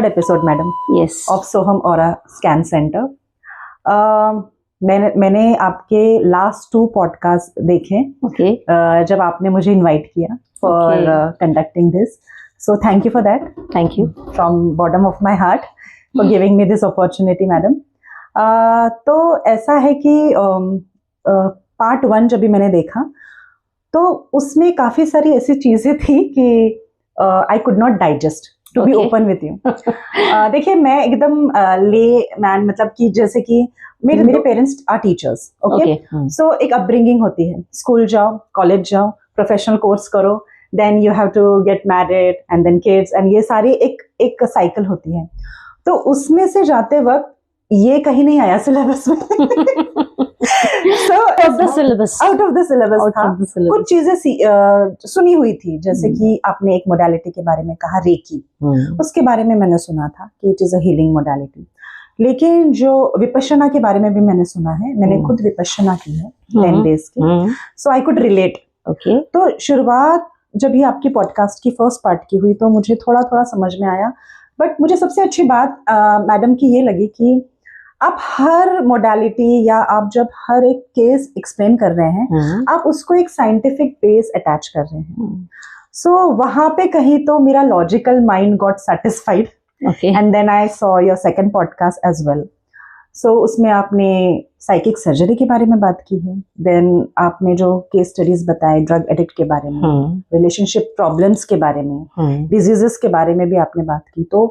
episode, madam. Yes. Of Soham Aura Scan Center. मैंने आपके last 2 podcast देखे Okay. जब आपने मुझे इनवाइट किया for conducting this. So thank you for that. Thank you. From bottom of my heart for giving me this opportunity, madam. तो ऐसा है कि पार्ट 1 जब भी मैंने देखा तो उसमें काफ़ी सारी ऐसी चीज़ें थी कि I could not digest, to be open with you. देखिए, मैं एकदम ले मैन, मतलब कि जैसे कि मेरे parents are teachers. Okay, so एक अपब्रिंगिंग होती है, स्कूल जाओ, कॉलेज जाओ, प्रोफेशनल कोर्स करो, then you have to get married and then kids, and ये सारी एक साइकिल होती है. तो उसमें से जाते वक्त ये कहीं नहीं आया सिलेबस में. So, Out of the syllabus था. कुछ चीजें सुनी हुई थी, जैसे कि आपने एक मोडालिटी के बारे में कहा, रेकी. उसके बारे में मैंने सुना था कि it is a healing modality. लेकिन जो विपश्यना के बारे में भी मैंने सुना है, मैंने खुद विपश्यना की है 10 days की. सो आई कुड रिलेट. तो शुरुआत जब ही आपकी पॉडकास्ट की फर्स्ट पार्ट की हुई तो मुझे थोड़ा थोड़ा समझ में आया. बट मुझे सबसे अच्छी बात मैडम की ये लगी कि आप हर मोडालिटी या आप जब हर एक केस एक्सप्लेन कर रहे हैं, आप उसको एक साइंटिफिक बेस अटैच कर रहे हैं. सो वहां पे कहीं तो मेरा logical mind got satisfied. And then I saw your second podcast as well. So उसमें आपने साइकिक सर्जरी के बारे में बात की है. देन आपने जो केस स्टडीज बताए ड्रग एडिक्ट के बारे में, रिलेशनशिप प्रॉब्लम्स के बारे में, डिजीजेस के बारे में भी आपने बात की. तो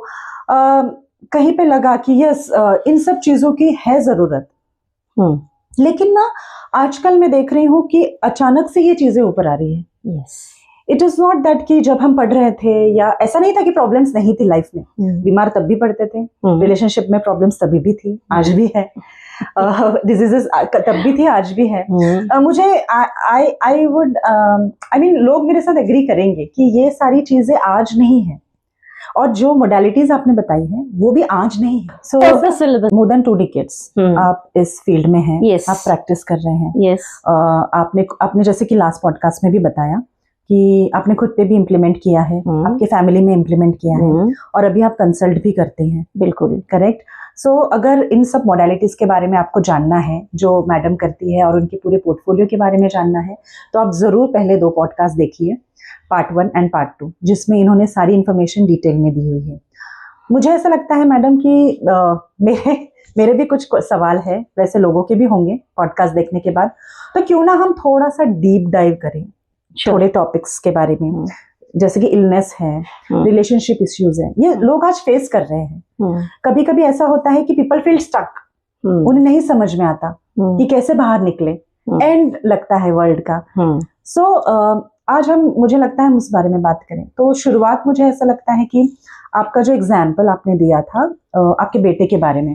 कहीं पे लगा कि यस, इन सब चीजों की है जरूरत. लेकिन ना आजकल मैं देख रही हूँ कि अचानक से ये चीजें ऊपर आ रही है. इट इज नॉट दैट कि जब हम पढ़ रहे थे, या ऐसा नहीं था कि प्रॉब्लम्स नहीं थी लाइफ में. बीमार तब भी पड़ते थे, रिलेशनशिप में प्रॉब्लम्स तभी भी थी, आज भी है. डिजीजेस तब भी थी, आज भी है. मुझे आई मीन लोग मेरे साथ एग्री करेंगे कि ये सारी चीजें आज नहीं है, और जो मोडालिटीज आपने बताई हैं वो भी आज नहीं है. सो मोर देन 2 decades आप इस फील्ड में हैं. आप प्रैक्टिस कर रहे हैं. आपने जैसे कि लास्ट पॉडकास्ट में भी बताया कि आपने खुद पे भी इम्प्लीमेंट किया है, आपके फैमिली में इम्प्लीमेंट किया है, और अभी आप कंसल्ट भी करते हैं. बिल्कुल करेक्ट. सो अगर इन सब मोडालिटीज के बारे में आपको जानना है जो मैडम करती है, और उनके पूरे पोर्टफोलियो के बारे में जानना है, तो आप जरूर पहले 2 पॉडकास्ट देखिए, पार्ट 1 एंड पार्ट 2, जिसमें इन्होंने सारी इन्फॉर्मेशन डिटेल में दी हुई है. मुझे ऐसा लगता है मैडम कि मेरे भी कुछ सवाल है, वैसे लोगों के भी होंगे पॉडकास्ट देखने के बाद. तो क्यों ना हम थोड़ा सा डीप डाइव करें थोड़े टॉपिक्स के बारे में, जैसे कि इलनेस है, रिलेशनशिप इश्यूज है, ये लोग आज फेस कर रहे हैं. कभी कभी ऐसा होता है कि पीपल फील स्टक, उन्हें नहीं समझ में आता कि कैसे बाहर निकले, एंड लगता है वर्ल्ड का. सो आज मुझे लगता है हम उस बारे में बात करें. तो शुरुआत मुझे ऐसा लगता है कि आपका जो एग्जाम्पल आपने दिया था आपके बेटे के बारे में,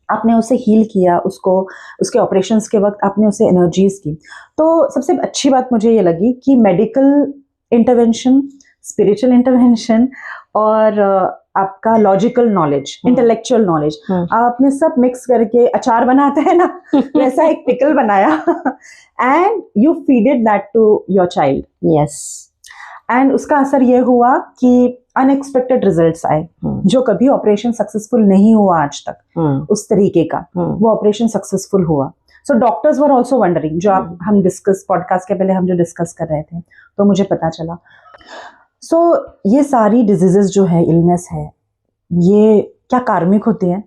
आपने उसे हील किया, उसके ऑपरेशंस के वक्त आपने उसे एनर्जीज की. तो सबसे अच्छी बात मुझे ये लगी कि मेडिकल इंटरवेंशन, स्पिरिचुअल इंटरवेंशन, और आपका लॉजिकल नॉलेज, इंटेलेक्चुअल नॉलेज, आपने सब मिक्स करके अचार बनाते हैं ना, वैसा एक पिकल बनाया, and you feeded that to your child. Yes. And उसका असर ये हुआ कि अनएक्सपेक्टेड रिजल्ट्स आए, जो कभी ऑपरेशन सक्सेसफुल नहीं हुआ आज तक उस तरीके का, वो ऑपरेशन सक्सेसफुल हुआ. So doctors were also wondering, जो हम डिस्कस पॉडकास्ट के पहले हम जो डिस्कस कर रहे थे, तो मुझे पता चला. सो ये सारी डिजीजेस जो है, इलनेस है, ये क्या कार्मिक होती हैं?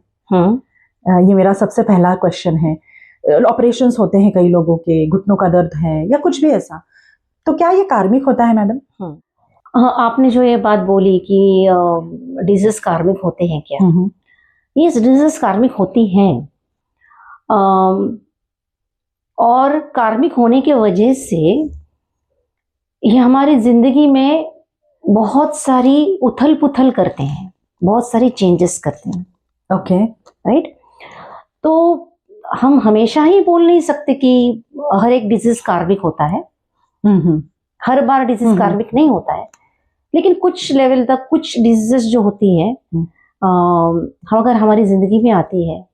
ये मेरा सबसे पहला क्वेश्चन है. ऑपरेशंस होते हैं कई लोगों के, घुटनों का दर्द है या कुछ भी ऐसा, तो क्या ये कार्मिक होता है मैडम? आपने जो ये बात बोली कि डिजीज कार्मिक होते हैं क्या, ये डिजीज कार्मिक होती हैं, और कार्मिक होने के वजह से ये हमारी जिंदगी में बहुत सारी उथल पुथल करते हैं, बहुत सारी चेंजेस करते हैं. Okay, right. तो हम हमेशा ही बोल नहीं सकते कि हर एक डिजीज कार्मिक होता है. हर बार डिजीज कार्मिक नहीं होता है, लेकिन कुछ लेवल तक कुछ डिजीजेस जो होती है, हम अगर हमारी जिंदगी में आती है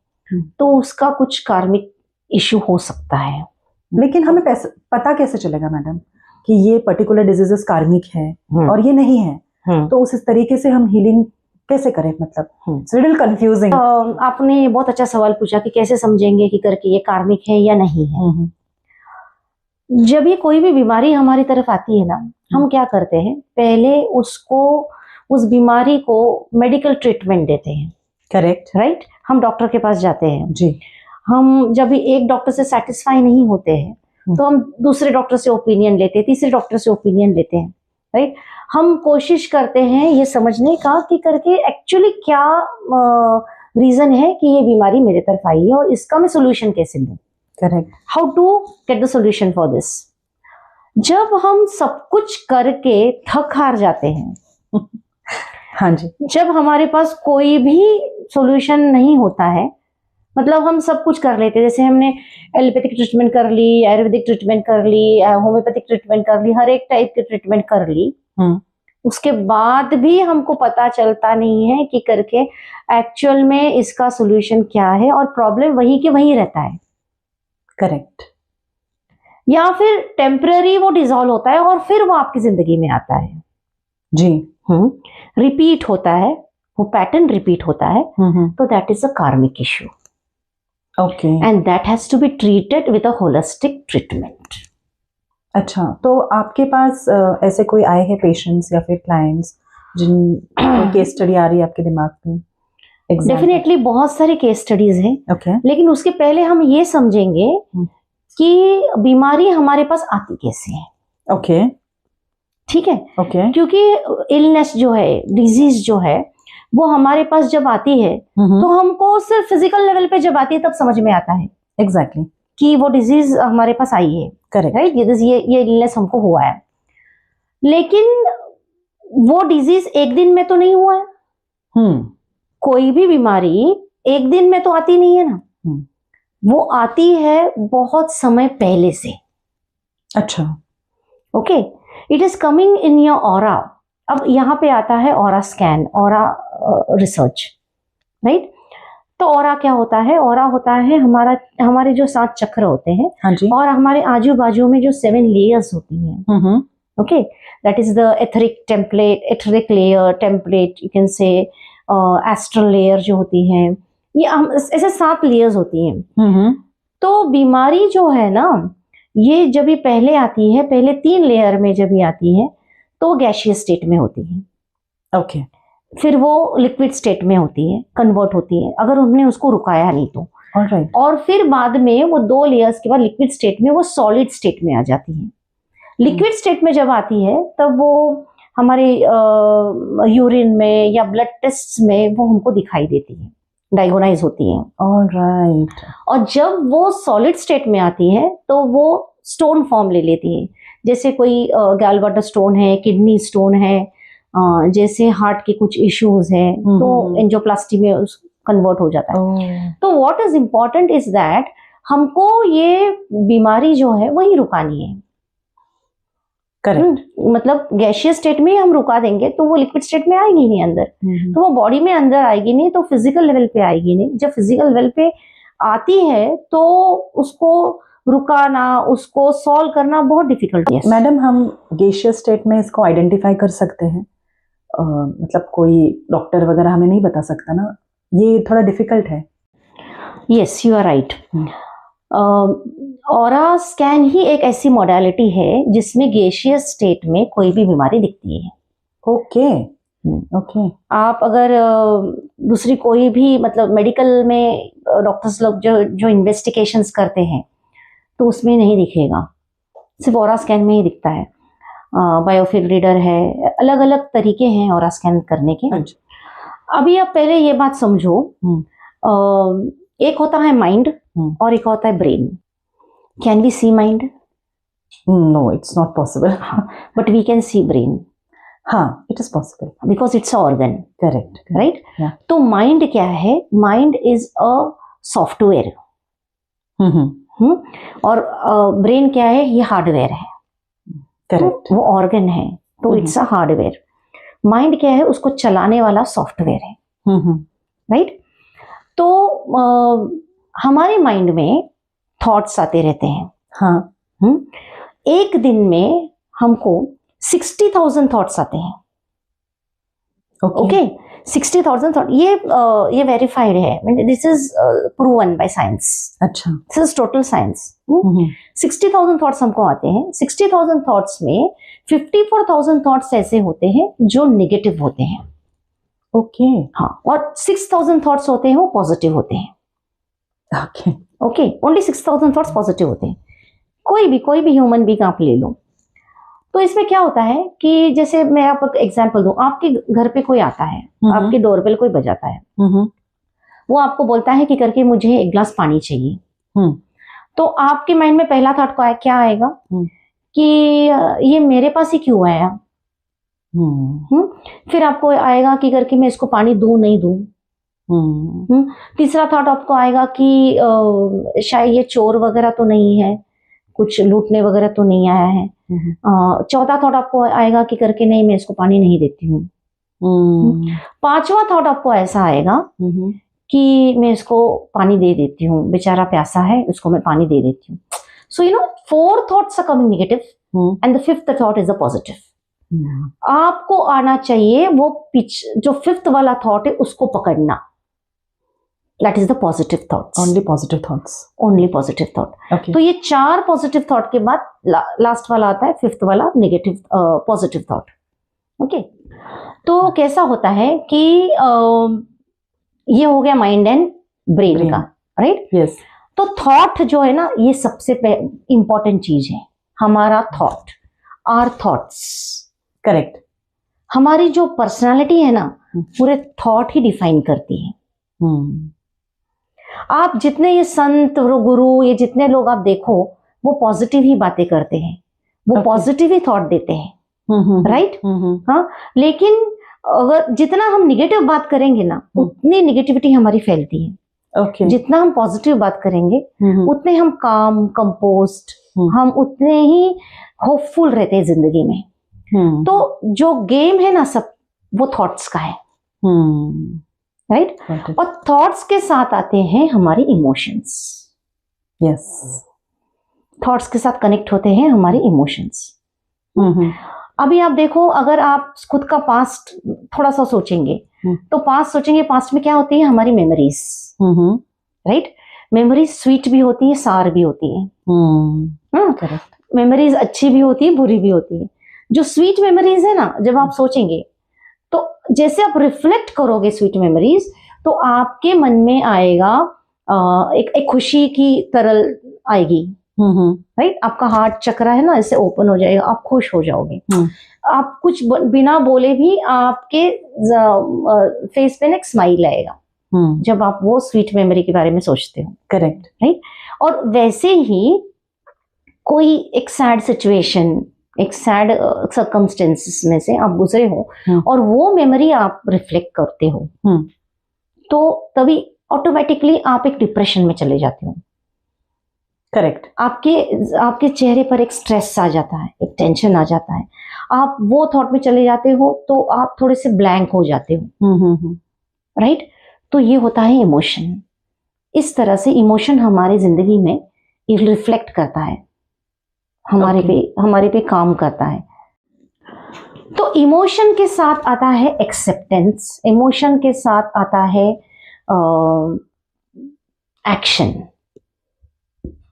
तो उसका कुछ कार्मिक इश्यू हो सकता है. लेकिन हमें पता कैसे चलेगा मैडम कि ये पर्टिकुलर डिजीजेस कार्मिक है और ये नहीं है? तो उस तरीके से हम हीलिंग कैसे करें, मतलब इट्स लिटिल कंफ्यूजिंग। आपने बहुत अच्छा सवाल पूछा कि कैसे समझेंगे कि करके ये कार्मिक है या नहीं है। जब ये कोई भी बीमारी हमारी तरफ आती है ना, हम क्या करते हैं, पहले उसको, उस बीमारी को मेडिकल ट्रीटमेंट देते हैं। Correct, right. हम डॉक्टर के पास जाते हैं जी। हम जब भी एक डॉक्टर से सेटिस्फाई नहीं होते हैं तो हम दूसरे डॉक्टर से ओपिनियन लेते हैं, तीसरे डॉक्टर से ओपिनियन लेते हैं। राइट। हम कोशिश करते हैं ये समझने का कि करके एक्चुअली क्या रीजन है कि ये बीमारी मेरे तरफ आई है और इसका मैं सोल्यूशन कैसे लूं। Correct. How to get the solution for this. जब हम सब कुछ करके थक हार जाते हैं हाँ जी, जब हमारे पास कोई भी सॉल्यूशन नहीं होता है, मतलब हम सब कुछ कर लेते हैं, जैसे हमने एलोपैथिक ट्रीटमेंट कर ली, आयुर्वेदिक ट्रीटमेंट कर ली, होम्योपैथिक ट्रीटमेंट कर ली, हर एक टाइप की ट्रीटमेंट कर ली, उसके बाद भी हमको पता चलता नहीं है कि करके एक्चुअल में इसका सॉल्यूशन क्या है और प्रॉब्लम वहीं के वहीं रहता है। करेक्ट। या फिर टेम्पररी वो डिसॉल्व होता है और फिर वो आपकी जिंदगी में आता है जी। रिपीट होता है, वो पैटर्न रिपीट होता है, तो that is a karmic issue. Okay. And that has to be treated with a holistic treatment. अच्छा, तो आपके पास ऐसे कोई आए हैं पेशेंट्स या फिर क्लाइंट्स जिन केस स्टडी आ रही है आपके दिमाग में? डेफिनेटली बहुत सारी केस स्टडीज हैं। ओके। लेकिन उसके पहले हम ये समझेंगे कि बीमारी हमारे पास आती कैसे है। ओके। ठीक है। ओके। क्योंकि इलनेस जो है, डिजीज जो है, वो हमारे पास जब आती है तो हमको सिर्फ फिजिकल लेवल पे जब आती है तब समझ में आता है एग्जैक्टली कि वो डिजीज हमारे पास आई है। करेक्ट। राइट। ये इलनेस हमको हुआ है, लेकिन वो डिजीज एक दिन में तो नहीं हुआ है। कोई भी बीमारी एक दिन में तो आती नहीं है ना, वो आती है बहुत समय पहले से। अच्छा। Okay. It is coming in your aura. अब यहाँ पे आता है aura scan, aura research. Right. तो ऑरा क्या होता है? ऑरा होता है हमारे जो 7 चक्र होते हैं। हाँ जी। और हमारे आजू बाजू में जो 7 लेयर्स होती हैं। Okay. That is the etheric layer, template, you can say astral layer जो होती हैं। ये ऐसे 7 लेयर्स होती हैं। तो बीमारी जो है ना, ये जब भी पहले आती है, पहले 3 लेयर में जब भी आती है तो गैशियस स्टेट में होती है। ओके। फिर वो लिक्विड स्टेट में होती है, कन्वर्ट होती है, अगर उन्होंने उसको रुकाया नहीं तो। ऑलराइट। और फिर बाद में वो 2 लेयर्स के बाद लिक्विड स्टेट में वो सॉलिड स्टेट में आ जाती है। लिक्विड स्टेट में जब आती है तब वो हमारे यूरिन में या ब्लड टेस्ट में वो हमको दिखाई देती है, डायगोनाइज होती है। ऑलराइट। और जब वो सॉलिड स्टेट में आती है तो वो स्टोन फॉर्म ले लेती है। जैसे कोई गैलब्लैडर स्टोन है, किडनी स्टोन है, जैसे हार्ट के कुछ इश्यूज है, तो एंजियोप्लास्टी में कन्वर्ट हो जाता है। तो what is important is that हमको ये बीमारी जो है वही रुकानी है। करेक्ट। मतलब गैशियस स्टेट में हम रुका देंगे तो वो लिक्विड स्टेट में आएगी नहीं अंदर, तो वो बॉडी में अंदर आएगी नहीं, तो फिजिकल लेवल पे आएगी नहीं। जब फिजिकल लेवल पे आती है तो उसको रुकाना, उसको सॉल्व करना बहुत डिफिकल्ट है। मैडम, हम गैशियस स्टेट में इसको आइडेंटिफाई कर सकते हैं? मतलब कोई डॉक्टर वगैरह हमें नहीं बता सकता ना, ये थोड़ा डिफिकल्ट है। Yes, you are right. Aura scan ही एक ऐसी मॉडलिटी है जिसमें गैशियस स्टेट में कोई भी बीमारी दिखती है। ओके। ओके। आप अगर दूसरी कोई भी, मतलब मेडिकल में डॉक्टर्स लोग जो इन्वेस्टिगेशंस करते हैं तो उसमें नहीं दिखेगा, सिर्फ ऑरा स्कैन में ही दिखता है। बायोफिल रीडर है, अलग अलग तरीके हैं ऑरा स्कैन करने के। अभी आप पहले ये बात समझो, एक होता है माइंड और एक होता है brain. Can we see mind? No, it's not possible. But we can see brain. हाँ, it is possible because it's organ. Correct. Right. तो माइंड क्या है? Mind is a software. और ब्रेन क्या है? ये हार्डवेयर है। करेक्ट। वो ऑर्गन है तो इट्स अ हार्डवेयर। माइंड क्या है? उसको चलाने वाला सॉफ्टवेयर है। राइट। तो हमारे माइंड में थॉट्स आते रहते हैं। हाँ। एक दिन में हमको 60,000 थॉट्स आते हैं। ओके। 60,000 थॉट, ये वेरीफाइड है, this is proven by science. अच्छा, this is total science. 60,000 thoughts हमको आते हैं। 60,000 थॉट्स में 54,000 थॉट्स ऐसे होते हैं जो नेगेटिव होते हैं। ओके। हाँ, और 6,000 थॉट्स होते हैं वो पॉजिटिव होते हैं। Okay okay, only 6,000 thoughts positive होते हैं। कोई भी ह्यूमन बीइंग आप ले लो, तो इसमें क्या होता है कि जैसे मैं आपको एग्जांपल दूं, आपके घर पे कोई आता है, आपके डोरबेल कोई बजाता है, वो आपको बोलता है कि करके मुझे एक ग्लास पानी चाहिए, तो आपके माइंड में पहला थॉट क्या आएगा कि ये मेरे पास ही क्यों आया। फिर आपको आएगा कि करके मैं इसको पानी दूं नहीं दूं। तीसरा थॉट आपको आएगा कि शायद ये चोर वगैरह तो नहीं है, कुछ लूटने वगैरह तो नहीं आया है। चौथा थॉट आपको आएगा कि करके नहीं, मैं इसको पानी नहीं देती हूँ। पांचवा थॉट आपको ऐसा आएगा कि मैं इसको पानी दे देती हूँ, बेचारा प्यासा है, उसको मैं पानी दे देती हूँ। So 4 thoughts are coming negative and the 5th thought is a positive. आपको आना चाहिए वो जो 5th वाला थॉट है उसको पकड़ना। That is the positive thoughts. Only positive thoughts. Only positive thought. Okay. तो ये 4 पॉजिटिव थॉट के बाद लास्ट वाला आता है 5th वाला नेगेटिव पॉजिटिव थॉट। ओके, तो कैसा होता है कि ये हो गया माइंड एंड ब्रेन का, राइट? यस। तो थॉट जो है ना, ये सबसे इंपॉर्टेंट चीज है। हमारा थॉट, आवर थॉट्स, करेक्ट। हमारी जो पर्सनालिटी है ना, पूरे थॉट ही डिफाइन करती है। आप जितने ये संत गुरु, ये जितने लोग आप देखो, वो पॉजिटिव ही बातें करते हैं, वो पॉजिटिव ही थॉट देते हैं, राइट? हाँ, लेकिन अगर जितना हम निगेटिव बात करेंगे ना, उतनी निगेटिविटी हमारी फैलती है। जितना हम पॉजिटिव बात करेंगे उतने हम काम, कंपोस्ट, हम उतने ही होपफुल रहते हैं जिंदगी में। तो जो गेम है ना, सब वो थॉट्स का है, राइट? और थॉट्स के साथ आते हैं हमारी इमोशंस। यस, थॉट्स के साथ कनेक्ट होते हैं हमारे इमोशंस। अभी आप देखो, अगर आप खुद का पास्ट थोड़ा सा सोचेंगे, तो पास्ट में क्या होती है? हमारी मेमोरीज, राइट? मेमोरीज स्वीट भी होती है, सार भी होती है। करेक्ट। मेमोरीज अच्छी भी होती है, बुरी भी होती है। जो स्वीट मेमोरीज है ना, जब आप सोचेंगे तो जैसे आप रिफ्लेक्ट करोगे स्वीट मेमोरीज, तो आपके मन में आएगा एक खुशी की तरल आएगी, राइट? आपका हार्ट चक्रा है ना, इससे ओपन हो जाएगा, आप खुश हो जाओगे। आप कुछ बिना बोले भी आपके फेस पे एक स्माइल आएगा जब आप वो स्वीट मेमोरी के बारे में सोचते हो। Correct, right? और वैसे ही कोई एक सैड सिचुएशन, एक सैड सर्कमस्टेंसेस में से आप गुजरे हो और वो मेमोरी आप रिफ्लेक्ट करते हो, तो तभी ऑटोमेटिकली आप एक डिप्रेशन में चले जाते हो। करेक्ट। आपके चेहरे पर एक स्ट्रेस आ जाता है, एक टेंशन आ जाता है, आप वो थॉट में चले जाते हो, तो आप थोड़े से ब्लैंक हो जाते हो, राइट? तो ये होता है इमोशन। इस तरह से इमोशन हमारे जिंदगी में रिफ्लेक्ट करता है, हमारे पे काम करता है। तो इमोशन के साथ आता है एक्सेप्टेंस, इमोशन के साथ आता है एक्शन।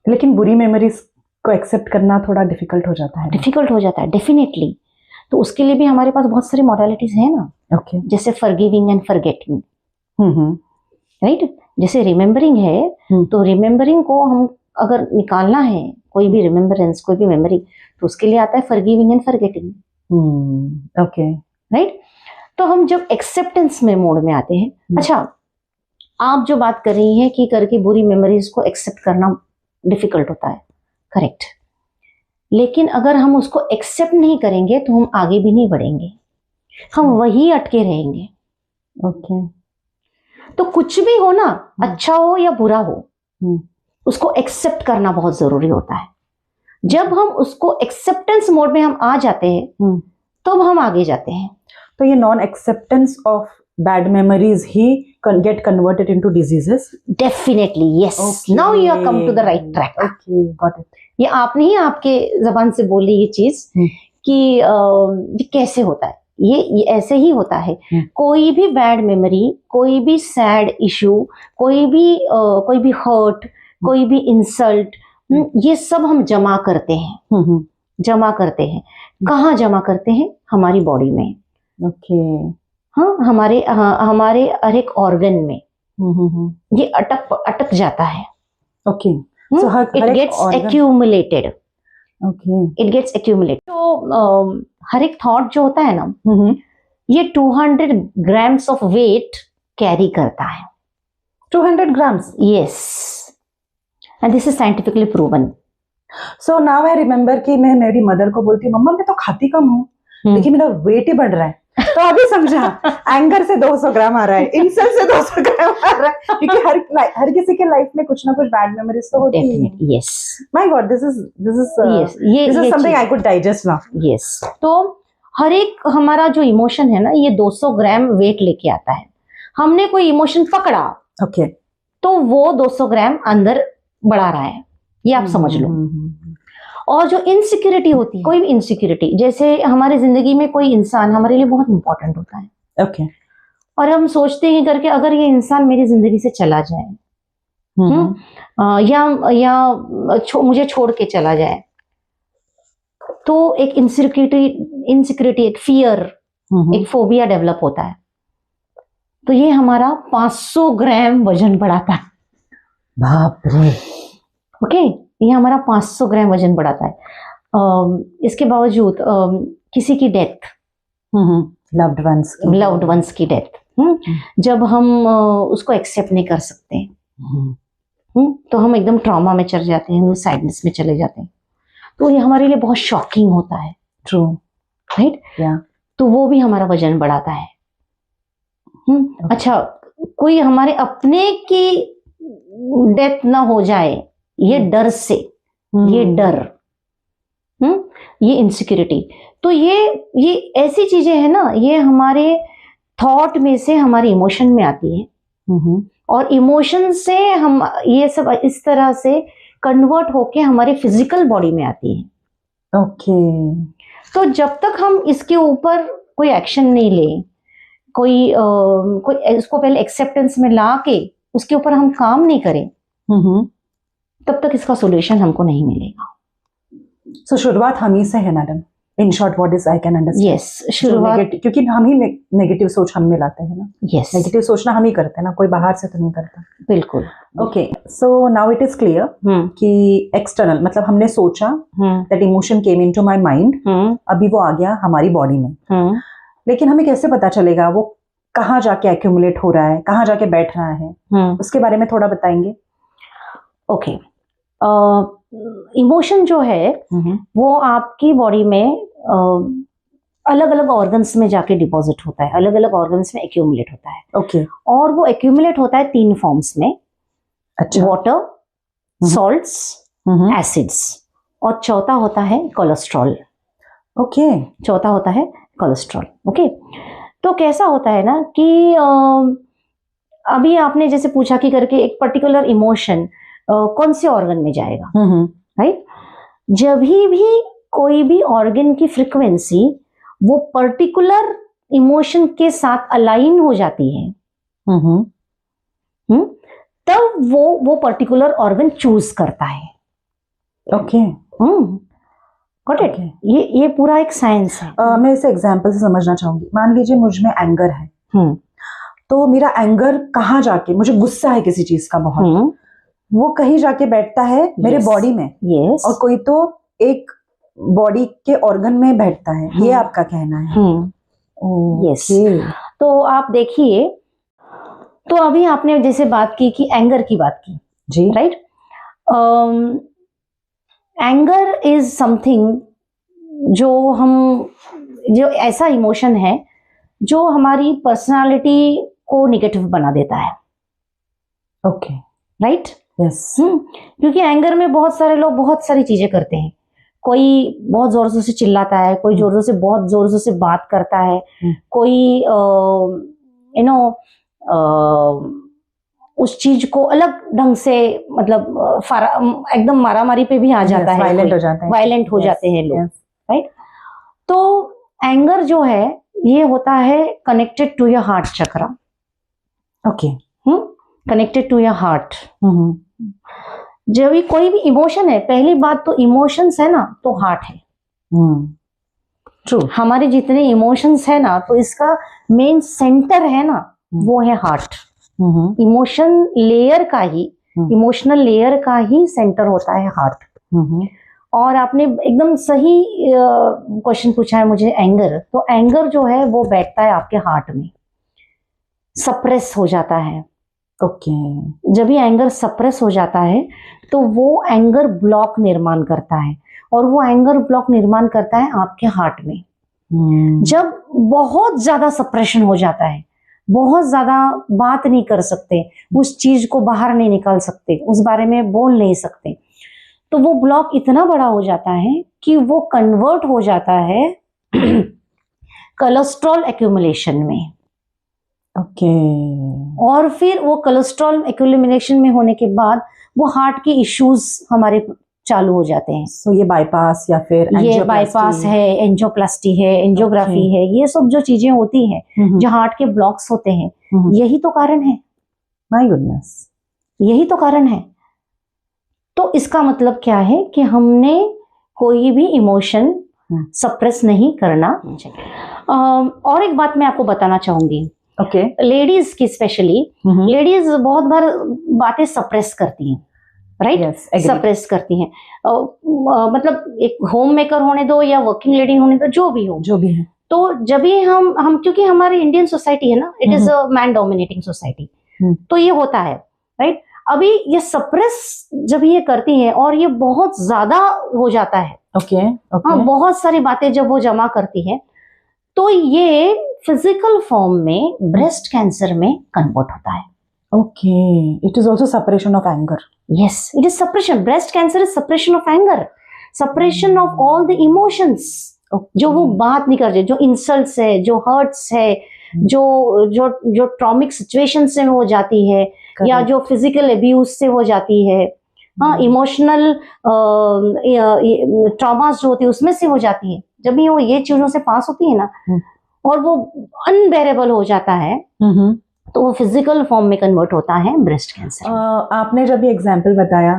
लेकिन बुरी मेमोरीज को एक्सेप्ट करना थोड़ा डिफिकल्ट हो जाता है। डेफिनेटली। तो उसके लिए भी हमारे पास बहुत सारी मॉडलिटीज है ना। जैसे फॉरगिविंग एंड फॉरगेटिंग, राइट? जैसे रिमेम्बरिंग है, तो रिमेम्बरिंग को हम अगर निकालना है, कोई भी रिमेम्बरेंस, कोई भी मेमोरी, तो उसके लिए आता है forgiving and forgetting. Okay, right? तो हम जब एक्सेप्टेंस में मोड में आते हैं, अच्छा, आप जो बात कर रही हैं कि करके बुरी मेमोरीज को एक्सेप्ट करना डिफिकल्ट होता है, करेक्ट। लेकिन अगर हम उसको एक्सेप्ट नहीं करेंगे तो हम आगे भी नहीं बढ़ेंगे, हम वही अटके रहेंगे। ओके। तो कुछ भी हो ना, अच्छा हो या बुरा हो, उसको एक्सेप्ट करना बहुत जरूरी होता है। जब हम उसको एक्सेप्टेंस मोड में हम आ जाते हैं, तब हम आगे जाते हैं। तो ये non acceptance of bad memories he get converted into diseases? Definitely, yes. Okay. Now you have come to the right track. Okay, got it. ये आपने ही आपके जबान से बोली ये चीज कि ये कैसे होता है। ये ऐसे ही होता है। कोई भी बैड मेमोरी, कोई भी सैड इशू, कोई भी हर्ट, कोई भी इंसल्ट, ये सब हम जमा करते हैं। जमा करते हैं कहाँ जमा करते हैं? हमारी बॉडी में। ओके। हाँ, हमारे हर एक ऑर्गन में ये अटक जाता है। Okay. It gets accumulated. Okay. It gets accumulated. तो हर एक थॉट जो होता है ना, ये 200 ग्राम्स ऑफ वेट कैरी करता है। 200 grams? Yes, and this is scientifically proven. So now I remember कि मैं मेरी मदर को बोलती हूँ, मम्मा मैं तो खाती कम हूँ लेकिन मेरा वेट ही बढ़ रहा है। तो अभी समझा, एंगर से 200 ग्राम आ रहा है, इंसल्ट से 200 ग्राम आ रहा है, क्योंकि हर किसी के लाइफ में कुछ ना कुछ बैड मेमोरीज तो होती है। Yes, my God, this is something I could digest now. Yes, तो हर एक हमारा जो इमोशन है ना, ये 200 ग्राम वेट लेके आता है। हमने कोई इमोशन पकड़ा, ओके, तो वो 200 ग्राम अंदर बढ़ा रहा है, ये आप समझ लो। और जो इनसिक्योरिटी होती है, कोई भी इनसिक्योरिटी, जैसे हमारी जिंदगी में कोई इंसान हमारे लिए बहुत इंपॉर्टेंट होता है, ओके, और हम सोचते हैं करके अगर ये इंसान मेरी जिंदगी से चला जाए, या मुझे छोड़ के चला जाए, तो एक इनसिक्योरिटी, एक फियर, एक फोबिया डेवलप होता है। तो ये हमारा 500 ग्राम वजन बढ़ाता है। बाप रे। ओके, ये हमारा 500 ग्राम वजन बढ़ाता है। इसके बावजूद किसी की डेथ, लव्ड वंस की डेथ, जब हम उसको एक्सेप्ट नहीं कर सकते, तो हम एकदम ट्रॉमा में चले जाते हैं, हम सैडनेस में चले जाते हैं। तो ये हमारे लिए बहुत शॉकिंग होता है। True, right? तो वो भी हमारा वजन बढ़ाता है। अच्छा, कोई हमारे अपने की डेथ ना हो जाए, ये डर से, ये डर, ये इनसिक्योरिटी। तो ये ऐसी चीजें हैं ना, ये हमारे थॉट में से हमारे इमोशन में आती है, और इमोशन से हम ये सब इस तरह से कन्वर्ट होके हमारे फिजिकल बॉडी में आती है। ओके। तो जब तक हम इसके ऊपर कोई एक्शन नहीं ले, कोई इसको पहले एक्सेप्टेंस में ला के उसके ऊपर हम काम नहीं करें, तब तक इसका सॉल्यूशन हमको नहीं मिलेगा। सो शुरुआत हम ही से है madam. In short what is I can understand. Yes, शुरुआत, क्योंकि हम ही नेगेटिव सोच हम में लाते हैं ना। यस, नेगेटिव सोचना हम ही करते हैं ना, कोई बाहर से तो नहीं करता। बिल्कुल। Okay, so now it is clear कि एक्सटर्नल, मतलब हमने सोचा, that emotion came into my mind, अभी वो आ गया हमारी बॉडी में, लेकिन हमें कैसे पता चलेगा वो कहाँ जाके एक्यूमुलेट हो रहा है, कहाँ जाके बैठ रहा है? उसके बारे में थोड़ा बताएंगे। ओके, इमोशन जो है वो आपकी बॉडी में अलग अलग ऑर्गन्स में जाके डिपॉजिट होता है, अलग अलग ऑर्गन्स में एक्यूमुलेट होता है। ओके। और वो एक्यूमुलेट होता है 3 फॉर्म्स में। अच्छा। वाटर, सॉल्ट्स, एसिड्स, और चौथा होता है कोलेस्ट्रॉल। ओके। चौथा होता है कोलेस्ट्रॉल। ओके, तो कैसा होता है ना कि अभी आपने जैसे पूछा कि करके एक पर्टिकुलर इमोशन कौन से ऑर्गन में जाएगा, राइट? जब भी कोई भी ऑर्गन की फ्रीक्वेंसी वो पर्टिकुलर इमोशन के साथ अलाइन हो जाती है, तब वो पर्टिकुलर ऑर्गन चूज करता है। ओके। Got it? ये पूरा एक साइंस है। मैं इसे एग्जांपल से समझना चाहूंगी। मान लीजिए मुझ में एंगर है, तो मेरा एंगर कहाँ जाके, मुझे गुस्सा है किसी चीज का बहुत, वो कहीं जाके बैठता है मेरे बॉडी में, और कोई तो एक बॉडी के ऑर्गन में बैठता है, ये आपका कहना है? यस। तो आप देखिए, तो अभी आपने जैसे बात की कि एंगर की बात की जी, राइट? एंगर इज समथिंग जो ऐसा इमोशन है जो हमारी पर्सनालिटी को निगेटिव बना देता है। Okay, right? यस। क्योंकि एंगर में बहुत सारे लोग बहुत सारी चीजें करते हैं। कोई बहुत जोर से चिल्लाता है, कोई बहुत जोर से बात करता है, कोई उस चीज को अलग ढंग से, मतलब एकदम मारामारी पे भी आ जाता है, वायलेंट हो जाते हैं, वायलेंट हो जाते हैं लोग, राइट? तो एंगर जो है ये होता है connected to your heart chakra. Okay. Connected to your heart. जब भी कोई भी इमोशन है, पहली बात तो इमोशंस है ना तो हार्ट है। ट्रू। हमारे जितने इमोशंस है ना तो इसका मेन सेंटर है ना वो है हार्ट। इमोशन लेयर का ही, इमोशनल लेयर का ही सेंटर होता है हार्ट। और आपने एकदम सही क्वेश्चन पूछा है मुझे, एंगर। तो एंगर जो है वो बैठता है आपके हार्ट में, सप्रेस हो जाता है। ओके। जब भी एंगर सप्रेस हो जाता है तो वो एंगर ब्लॉक निर्माण करता है, और वो एंगर ब्लॉक निर्माण करता है आपके हार्ट में। जब बहुत ज्यादा सप्रेशन हो जाता है, बहुत ज्यादा बात नहीं कर सकते, उस चीज को बाहर नहीं निकाल सकते, उस बारे में बोल नहीं सकते, तो वो ब्लॉक इतना बड़ा हो जाता है कि वो कन्वर्ट हो जाता है कोलेस्ट्रॉल एक्यूमुलेशन में। ओके। और फिर वो कोलेस्ट्रॉल एक्यूमुलेशन में होने के बाद वो हार्ट के इश्यूज हमारे चालू हो जाते हैं। सो ये बाईपास या फिर ये बाईपास है, एंजियोप्लास्टी है, एंजियोग्राफी है, ये सब जो चीजें होती हैं जो हार्ट के ब्लॉक्स होते हैं, यही तो कारण है। माय गुडनेस, यही तो कारण है। तो इसका मतलब क्या है कि हमने कोई भी इमोशन सप्रेस नहीं करना चाहिए। और एक बात मैं आपको बताना चाहूंगी, ओके, लेडीज की स्पेशली, लेडीज बहुत बार बातें सप्रेस करती हैं, राइट? सप्रेस करती हैं। मतलब एक होम मेकर होने दो या वर्किंग लेडी होने दो, जो भी है, तो जब भी हम क्योंकि हमारी इंडियन सोसाइटी है ना, it is a man dominating society, तो ये होता है, राइट? अभी ये सप्रेस जब ये करती है और ये बहुत ज्यादा हो जाता है, हाँ, बहुत सारी बातें जब वो जमा करती है, तो ये फिजिकल फॉर्म में ब्रेस्ट कैंसर में कन्वर्ट होता है। Okay, it is also suppression of anger. Yes, it is suppression. Breast cancer is suppression of anger, suppression of all the emotions. जो वो बात नहीं कर रहे, जो इंसल्ट्स है, जो हर्ट्स है, जो ट्रॉमिक सिचुएशन से वो जाती है, या जो फिजिकल अब्यूज से हो जाती है, हाँ, इमोशनल ट्रॉमास जो होती है उसमें से हो जाती है। जब भी वो ये चीजों से पास होती है ना, और वो अनबेरेबल हो जाता है, तो वो फिजिकल फॉर्म में कन्वर्ट होता है ब्रेस्ट कैंसर। आपने जब ये एग्जांपल बताया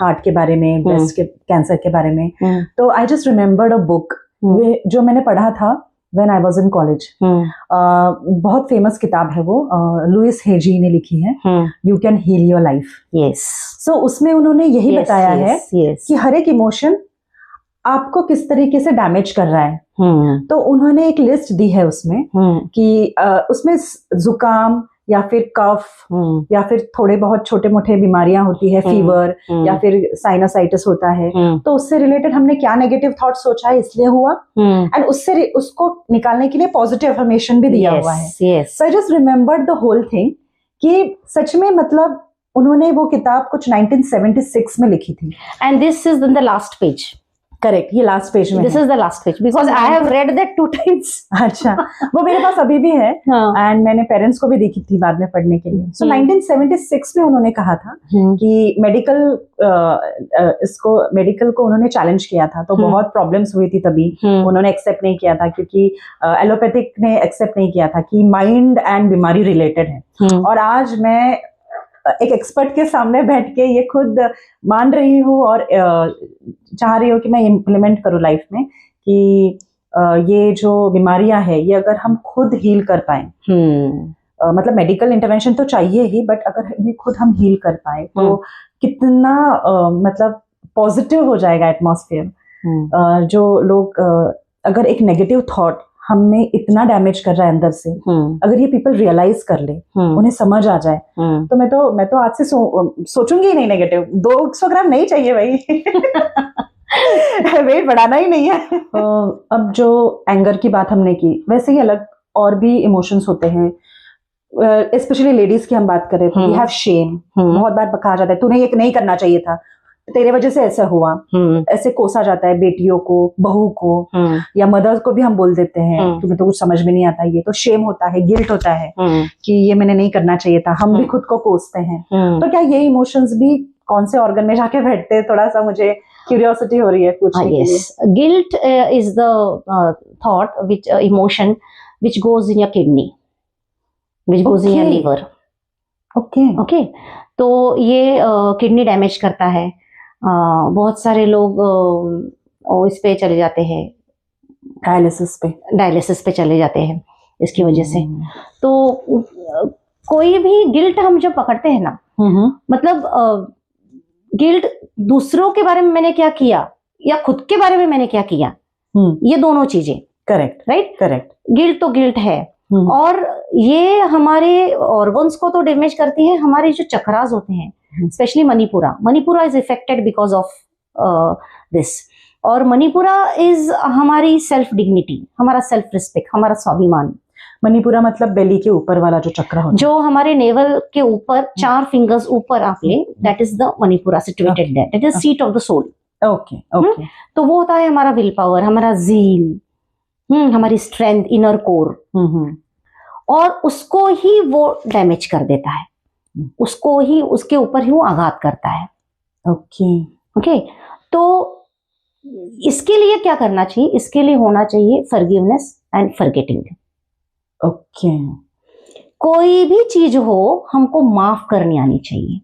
हार्ट के बारे में, ब्रेस्ट के कैंसर के बारे में, तो I just remembered a book जो मैंने पढ़ा था when I was in college. बहुत फेमस किताब है वो, लुइस हेजी ने लिखी है, you can heal your life. Yes. So उसमें उन्होंने यही बताया है कि हर एक इमोशन आपको किस तरीके से डैमेज कर रहा है। तो उन्होंने एक लिस्ट दी है उसमें कि उसमें जुकाम या फिर कफ या फिर थोड़े बहुत छोटे मोटे बीमारियां होती है, फीवर या फिर साइनसाइटिस होता है, तो उससे रिलेटेड हमने क्या नेगेटिव थॉट सोचा है इसलिए हुआ, एंड उससे उसको निकालने के लिए पॉजिटिव अफर्मेशन भी दिया हुआ है। So I just remembered the whole thing कि सच में मतलब उन्होंने वो किताब कुछ 1976 में लिखी थी, and this is the last page. Correct, ये लास्ट पेज में, this is the last page because I have read that 2 times। अच्छा, वो मेरे पास अभी भी है, एंड मैंने पेरेंट्स को भी देखी थी बाद में पढ़ने के लिए। सो 1976 में उन्होंने कहा था कि मेडिकल को उन्होंने चैलेंज किया था, तो बहुत प्रॉब्लम्स हुई थी, तभी उन्होंने एक्सेप्ट नहीं किया था, क्योंकि एलोपैथिक ने एक्सेप्ट नहीं किया था कि माइंड एंड बीमारी रिलेटेड है। और आज मैं एक एक्सपर्ट के सामने बैठ के ये खुद मान रही हूँ और चाह रही हूँ कि मैं इम्प्लीमेंट करूँ लाइफ में, कि ये जो बीमारियां है ये अगर हम खुद हील कर पाए, मतलब मेडिकल इंटरवेंशन तो चाहिए ही, बट अगर ये खुद हम हील कर पाए तो कितना मतलब पॉजिटिव हो जाएगा एटमॉस्फेयर। जो लोग अगर एक नेगेटिव थॉट हमें इतना डैमेज कर रहा है अंदर से, अगर ये पीपल रियलाइज कर ले, उन्हें समझ आ जाए, तो मैं तो आज से सोचूंगी ही नहीं नेगेटिव। 200 ग्राम नहीं चाहिए भाई वेट बढ़ाना ही नहीं है। अब जो एंगर की बात हमने की, वैसे ही अलग और भी इमोशंस होते हैं, स्पेशली लेडीज की हम बात करें तो वी हैव शेम। बहुत बार कहा जाता है तूने ये नहीं करना चाहिए था, तेरे वजह से ऐसा हुआ, ऐसे कोसा जाता है बेटियों को, बहू को, या मदर को भी हम बोल देते हैं तुम्हें तो कुछ समझ में नहीं आता। ये तो शेम होता है, गिल्ट होता है कि ये मैंने नहीं करना चाहिए था, हम भी खुद को कोसते हैं। तो क्या ये इमोशंस भी कौन से ऑर्गन में जाके बैठते हैं, थोड़ा सा मुझे क्यूरियोसिटी हो रही है पूछने के लिए। Yes, guilt is the thought, which emotion which goes in your kidney, which goes in your Okay. liver. Okay Okay, तो ये किडनी डैमेज करता है। बहुत सारे लोग इस पे चले जाते हैं, डायलिसिस पे चले जाते हैं इसकी वजह से। तो कोई भी गिल्ट हम जब पकड़ते हैं ना, मतलब गिल्ट दूसरों के बारे में मैंने क्या किया या खुद के बारे में मैंने क्या किया, ये दोनों चीजें। Correct, right. करेक्ट। गिल्ट तो गिल्ट है, और ये हमारे ऑर्गन्स को तो डैमेज करती है। हमारे जो चक्रास होते हैं, specially Manipura is affected because of this. और मणिपुरा इज हमारी सेल्फ डिग्निटी, हमारा सेल्फ रिस्पेक्ट, हमारा स्वाभिमान। मणिपुरा मतलब बेली के ऊपर वाला जो चक्र होता है, जो हमारे नेवल के ऊपर 4 फिंगर्स ऊपर आप ले, that is the Manipura situated there, that is seat of the soul. Okay okay. तो वो होता है हमारा विल पावर, हमारा जील, हमारी स्ट्रेंथ, इनर कोर। और उसको ही वो डैमेज कर देता है, उसको ही, उसके ऊपर ही वो आघात करता है। Okay okay. तो इसके लिए क्या करना चाहिए? इसके लिए होना चाहिए फॉरगिवनेस एंड फॉरगेटिंग। ओके। कोई भी चीज हो, हमको माफ करनी आनी चाहिए।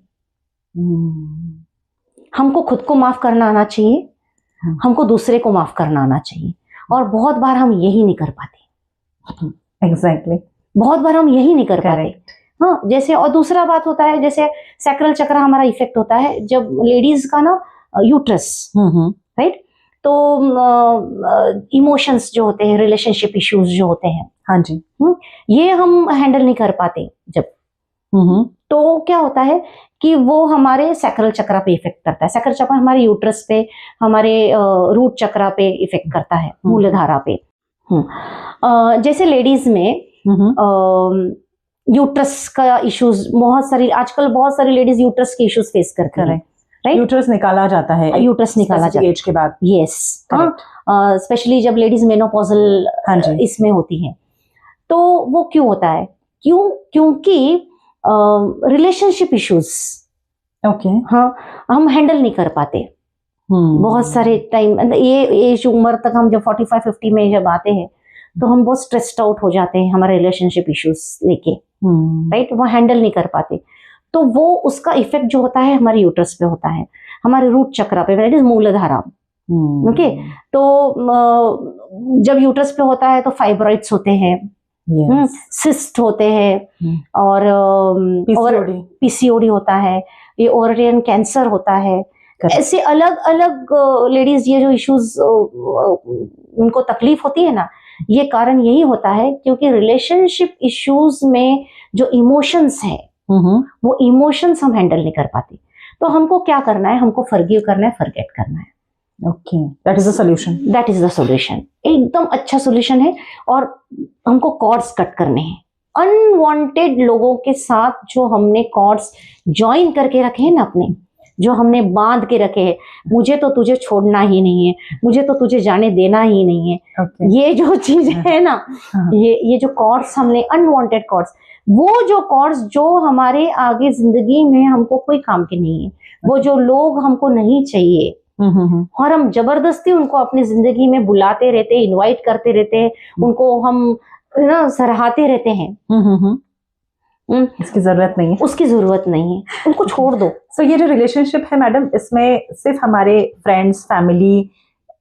हमको खुद को माफ करना आना चाहिए, हमको दूसरे को माफ करना आना चाहिए। और बहुत बार हम यही नहीं कर पाते। एग्जैक्टली, बहुत बार हम यही नहीं कर पाते। हाँ, जैसे और दूसरा बात होता है, जैसे सैक्रल चक्र हमारा इफेक्ट होता है जब लेडीज का ना यूट्रस, राइट। तो इमोशंस जो होते हैं, रिलेशनशिप इश्यूज जो होते हैं, हाँ जी, ये हम हैंडल नहीं कर पाते जब। तो क्या होता है कि वो हमारे सैक्रल चक्र पे इफेक्ट करता है। सैक्रल चक्र हमारे यूट्रस पे, हमारे रूट चक्र पे इफेक्ट करता है, मूलाधारा पे। जैसे लेडीज में यूट्रस का इश्यूज बहुत सारी, आजकल बहुत सारी लेडीज यूट्रस के इश्यूज फेस करती हैं, राइट। यूट्रस निकाला जाता है, यूट्रस निकाला जाता है एज के बाद। यस, स्पेशली जब लेडीज मेनोपॉजल इसमें होती हैं। तो वो क्यों होता है? क्योंकि रिलेशनशिप इश्यूज, ओके, हाँ, हम हैंडल नहीं कर पाते। बहुत सारे टाइम, ये एज उम्र तक हम जब 45-50 में जब आते हैं तो हम बहुत स्ट्रेस्ड आउट हो जाते हैं हमारे रिलेशनशिप इश्यूज लेके, राइट। वो हैंडल नहीं कर पाते। तो वो उसका इफेक्ट जो होता है हमारे यूट्रस पे होता है, हमारे रूट चक्र पे, दैट इज मूलाधारा। ओके। तो जब यूट्रस पे होता है तो फाइब्रॉइड्स होते हैं, सिस्ट होते हैं, और पीसीओडी होता है, ये ओवरियन कैंसर होता है। ऐसे अलग अलग लेडीज ये जो इश्यूज उनको तकलीफ होती है ना, ये कारण यही होता है क्योंकि रिलेशनशिप इश्यूज में जो इमोशंस है, वो इमोशंस हम हैंडल नहीं कर पाते। तो हमको क्या करना है? हमको फॉरगिव करना है, फॉरगेट करना है। Okay, that is the solution. That is the solution, एकदम अच्छा सॉल्यूशन है। और हमको कॉर्ड्स कट करने हैं अनवांटेड लोगों के साथ, जो हमने कॉर्ड्स ज्वाइन करके रखे हैं ना अपने, जो हमने बांध के रखे हैं। मुझे तो तुझे छोड़ना ही नहीं है, मुझे तो तुझे जाने देना ही नहीं है। okay. ये जो चीज है ना, ये जो कॉर्ड्स हमने, अनवांटेड कॉर्ड्स, वो जो कॉर्ड्स जो हमारे आगे जिंदगी में हमको कोई काम के नहीं है, वो जो लोग हमको नहीं चाहिए, और हम जबरदस्ती उनको अपनी जिंदगी में बुलाते रहते हैं, इनवाइट करते रहते हैं, उनको हम ना सराहते रहते हैं। इसकी जरूरत नहीं है, उसकी जरूरत नहीं है, उनको छोड़ दो। सो ये जो रिलेशनशिप है मैडम, इसमें सिर्फ हमारे फ्रेंड्स, फैमिली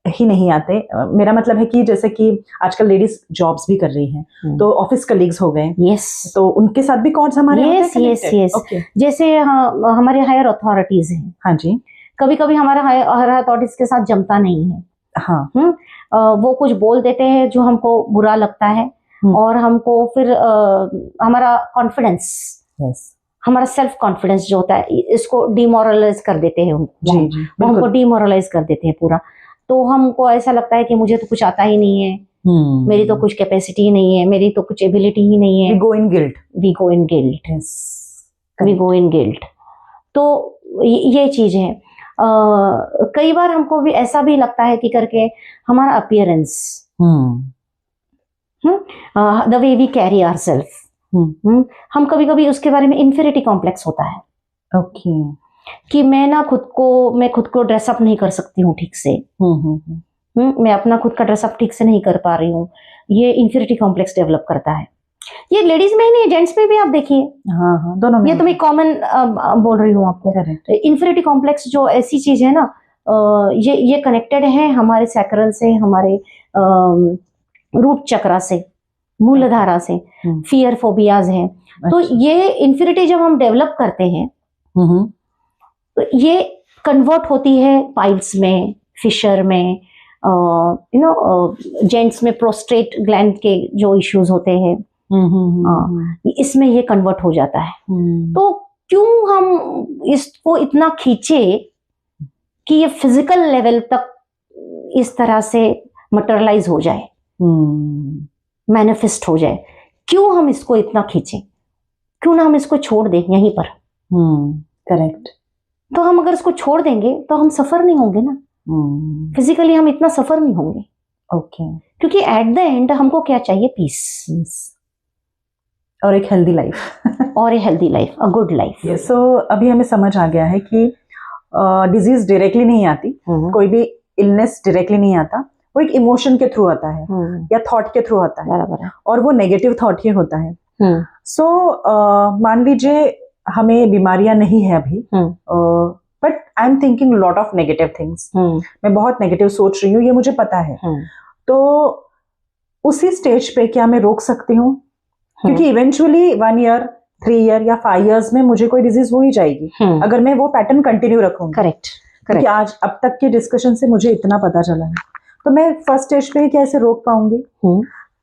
ही नहीं आते। मेरा मतलब है कि जैसे कि आजकल लेडीज जॉब्स भी कर रही हैं, तो ऑफिस कलीग्स हो गए, यस, तो उनके साथ भी कॉर्ड्स हमारे यस यस यस। जैसे हमारे हायर अथॉरिटीज हैं, हाँ जी, कभी कभी हमारा हायर अथॉरिटीज के साथ जमता नहीं है। हाँ, वो कुछ बोल देते हैं जो हमको बुरा लगता है, और हमको फिर हमारा कॉन्फिडेंस, हमारा सेल्फ कॉन्फिडेंस जो होता है, इसको डिमोरलाइज कर देते हैं उनको। वो हमको डिमोरलाइज कर देते हैं पूरा। तो हमको ऐसा लगता है कि मुझे तो कुछ आता ही नहीं है, मेरी तो कुछ कैपेसिटी नहीं है, मेरी तो कुछ एबिलिटी ही नहीं है। We go in guilt. We go in guilt. Yes. We go in guilt. तो ये चीज है। कई बार हमको भी ऐसा भी लगता है कि करके हमारा appearance, the way we carry ourselves, हम कभी कभी उसके बारे में इन्फीरियरिटी कॉम्प्लेक्स होता है। ओके। कि मैं खुद को ड्रेसअप नहीं कर सकती हूँ ठीक से, मैं अपना खुद का ड्रेसअप ठीक से नहीं कर पा रही हूँ, ये इंफीरियरिटी कॉम्प्लेक्स डेवलप करता है। ये लेडीज में ही नहीं, जेंट्स में भी आप देखिए। हाँ, दोनों में। ये तो मैं कॉमन बोल रही हूँ आपको। इंफीरियरिटी कॉम्प्लेक्स जो ऐसी चीज है ना, ये कनेक्टेड है हमारे सैक्रल से, हमारे रूट चक्रा से, मूलधारा से, फियर फोबियाज है। तो ये इंफीरियरिटी जब हम डेवलप करते हैं तो ये कन्वर्ट होती है पाइल्स में, फिशर में, जेंट्स में प्रोस्टेट ग्लैंड के जो इश्यूज होते हैं, इसमें ये कन्वर्ट हो जाता है। तो क्यों हम इसको इतना खींचे कि ये फिजिकल लेवल तक इस तरह से मटेरियलाइज हो जाए, मैनिफेस्ट हो जाए? क्यों हम इसको इतना खींचे? क्यों ना हम इसको छोड़ दें यहीं पर? करेक्ट। तो हम अगर इसको छोड़ देंगे तो हम सफर नहीं होंगे ना, फिजिकली हम इतना सफर नहीं होंगे। ओके। क्योंकि एट द एंड हमको क्या चाहिए? पीस और एक हेल्दी लाइफ और a healthy life, a good life. So अभी हमें समझ आ गया है कि डिजीज डायरेक्टली नहीं आती, कोई भी इलनेस डायरेक्टली नहीं आता, वो एक इमोशन के थ्रू आता है या थॉट के थ्रू आता है। बराबर है। और वो नेगेटिव थॉट ही होता है। सो मान लीजिए हमें बीमारियां नहीं है अभी, but I am thinking lot of negative things, मैं बहुत नेगेटिव सोच रही हूँ, ये मुझे पता है। तो उसी स्टेज पे क्या मैं रोक सकती हूँ? क्योंकि इवेंचुअली 1 ईयर, 3 ईयर या 5 इयर्स में मुझे कोई डिजीज हो ही जाएगी अगर मैं वो पैटर्न कंटिन्यू रखूंगी। करेक्ट। क्योंकि आज अब तक के डिस्कशन से मुझे इतना पता चला है, तो मैं फर्स्ट स्टेज पे ही कैसे रोक पाऊंगी?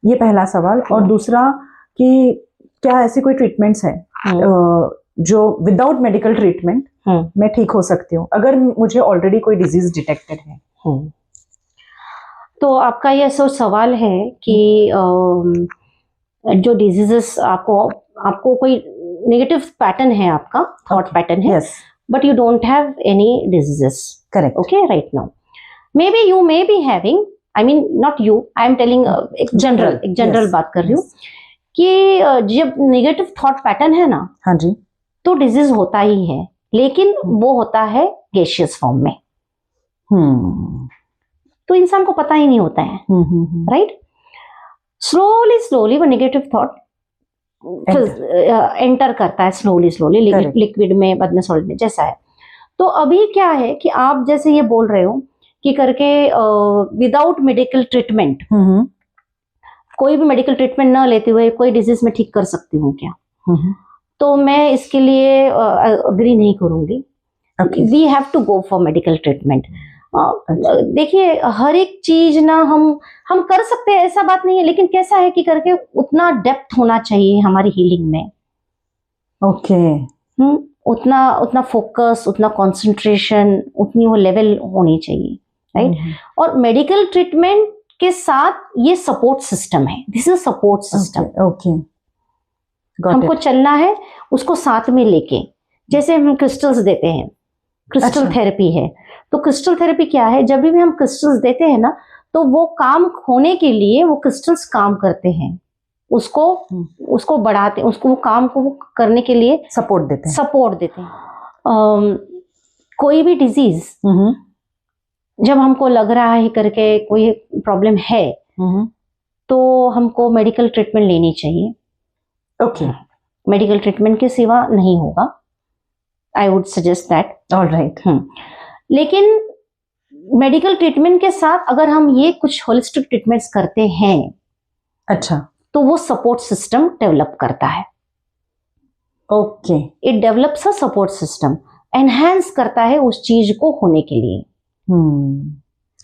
ये पहला सवाल। और दूसरा कि क्या ऐसी कोई ट्रीटमेंट्स है जो विदाउट मेडिकल ट्रीटमेंट मैं ठीक हो सकती हूँ अगर मुझे ऑलरेडी कोई डिजीज डिटेक्टेड है? तो आपका ये सवाल है कि जो डिजीजेस आपको कोई नेगेटिव पैटर्न है, आपका थॉट पैटर्न है, but you don't have any diseases. Correct. Okay, right now may be you may be having, I mean not you, I am telling एक जनरल बात कर रही हूँ कि जब नेगेटिव थॉट पैटर्न है ना, हाँ जी, तो डिजीज होता ही है, लेकिन वो होता है गैसियस फॉर्म में। तो इंसान को पता ही नहीं होता है, राइट? स्लोली वो नेगेटिव थॉट एंटर करता है, स्लोली लिक्विड में, बाद में सॉलिड में, जैसा है। तो अभी क्या है कि आप जैसे ये बोल रहे हो कि करके विदाउट मेडिकल ट्रीटमेंट, कोई भी मेडिकल ट्रीटमेंट ना लेते हुए कोई डिजीज में ठीक कर सकती हूँ क्या? तो मैं इसके लिए अग्री नहीं करूंगी। We have to go for medical treatment. देखिए, हर एक चीज ना हम कर सकते हैं, ऐसा बात नहीं है, लेकिन कैसा है कि करके उतना डेप्थ होना चाहिए हमारी हीलिंग में। ओके। उतना फोकस, उतना कंसंट्रेशन, उतनी वो लेवल होनी चाहिए, राइट? और मेडिकल ट्रीटमेंट के साथ ये सपोर्ट सिस्टम है, this is support system. Okay, हमको चलना है उसको साथ में लेके। जैसे हम क्रिस्टल्स देते हैं, क्रिस्टल थेरेपी है, तो क्रिस्टल थेरेपी क्या है? जब भी हम क्रिस्टल्स देते हैं ना, तो वो काम होने के लिए वो क्रिस्टल्स काम करते हैं, उसको बढ़ाते हैं, उसको वो काम को करने के लिए सपोर्ट देते हैं। कोई भी डिजीज जब हमको लग रहा है करके कोई प्रॉब्लम है, तो हमको मेडिकल ट्रीटमेंट लेनी चाहिए। ओके। मेडिकल ट्रीटमेंट के सिवा नहीं होगा, I would suggest that. Alright. लेकिन मेडिकल ट्रीटमेंट के साथ अगर हम ये कुछ होलिस्टिक ट्रीटमेंट्स करते हैं, अच्छा, तो वो सपोर्ट सिस्टम डेवलप करता है। Okay. It develops a support system, enhance करता है उस चीज को होने के लिए,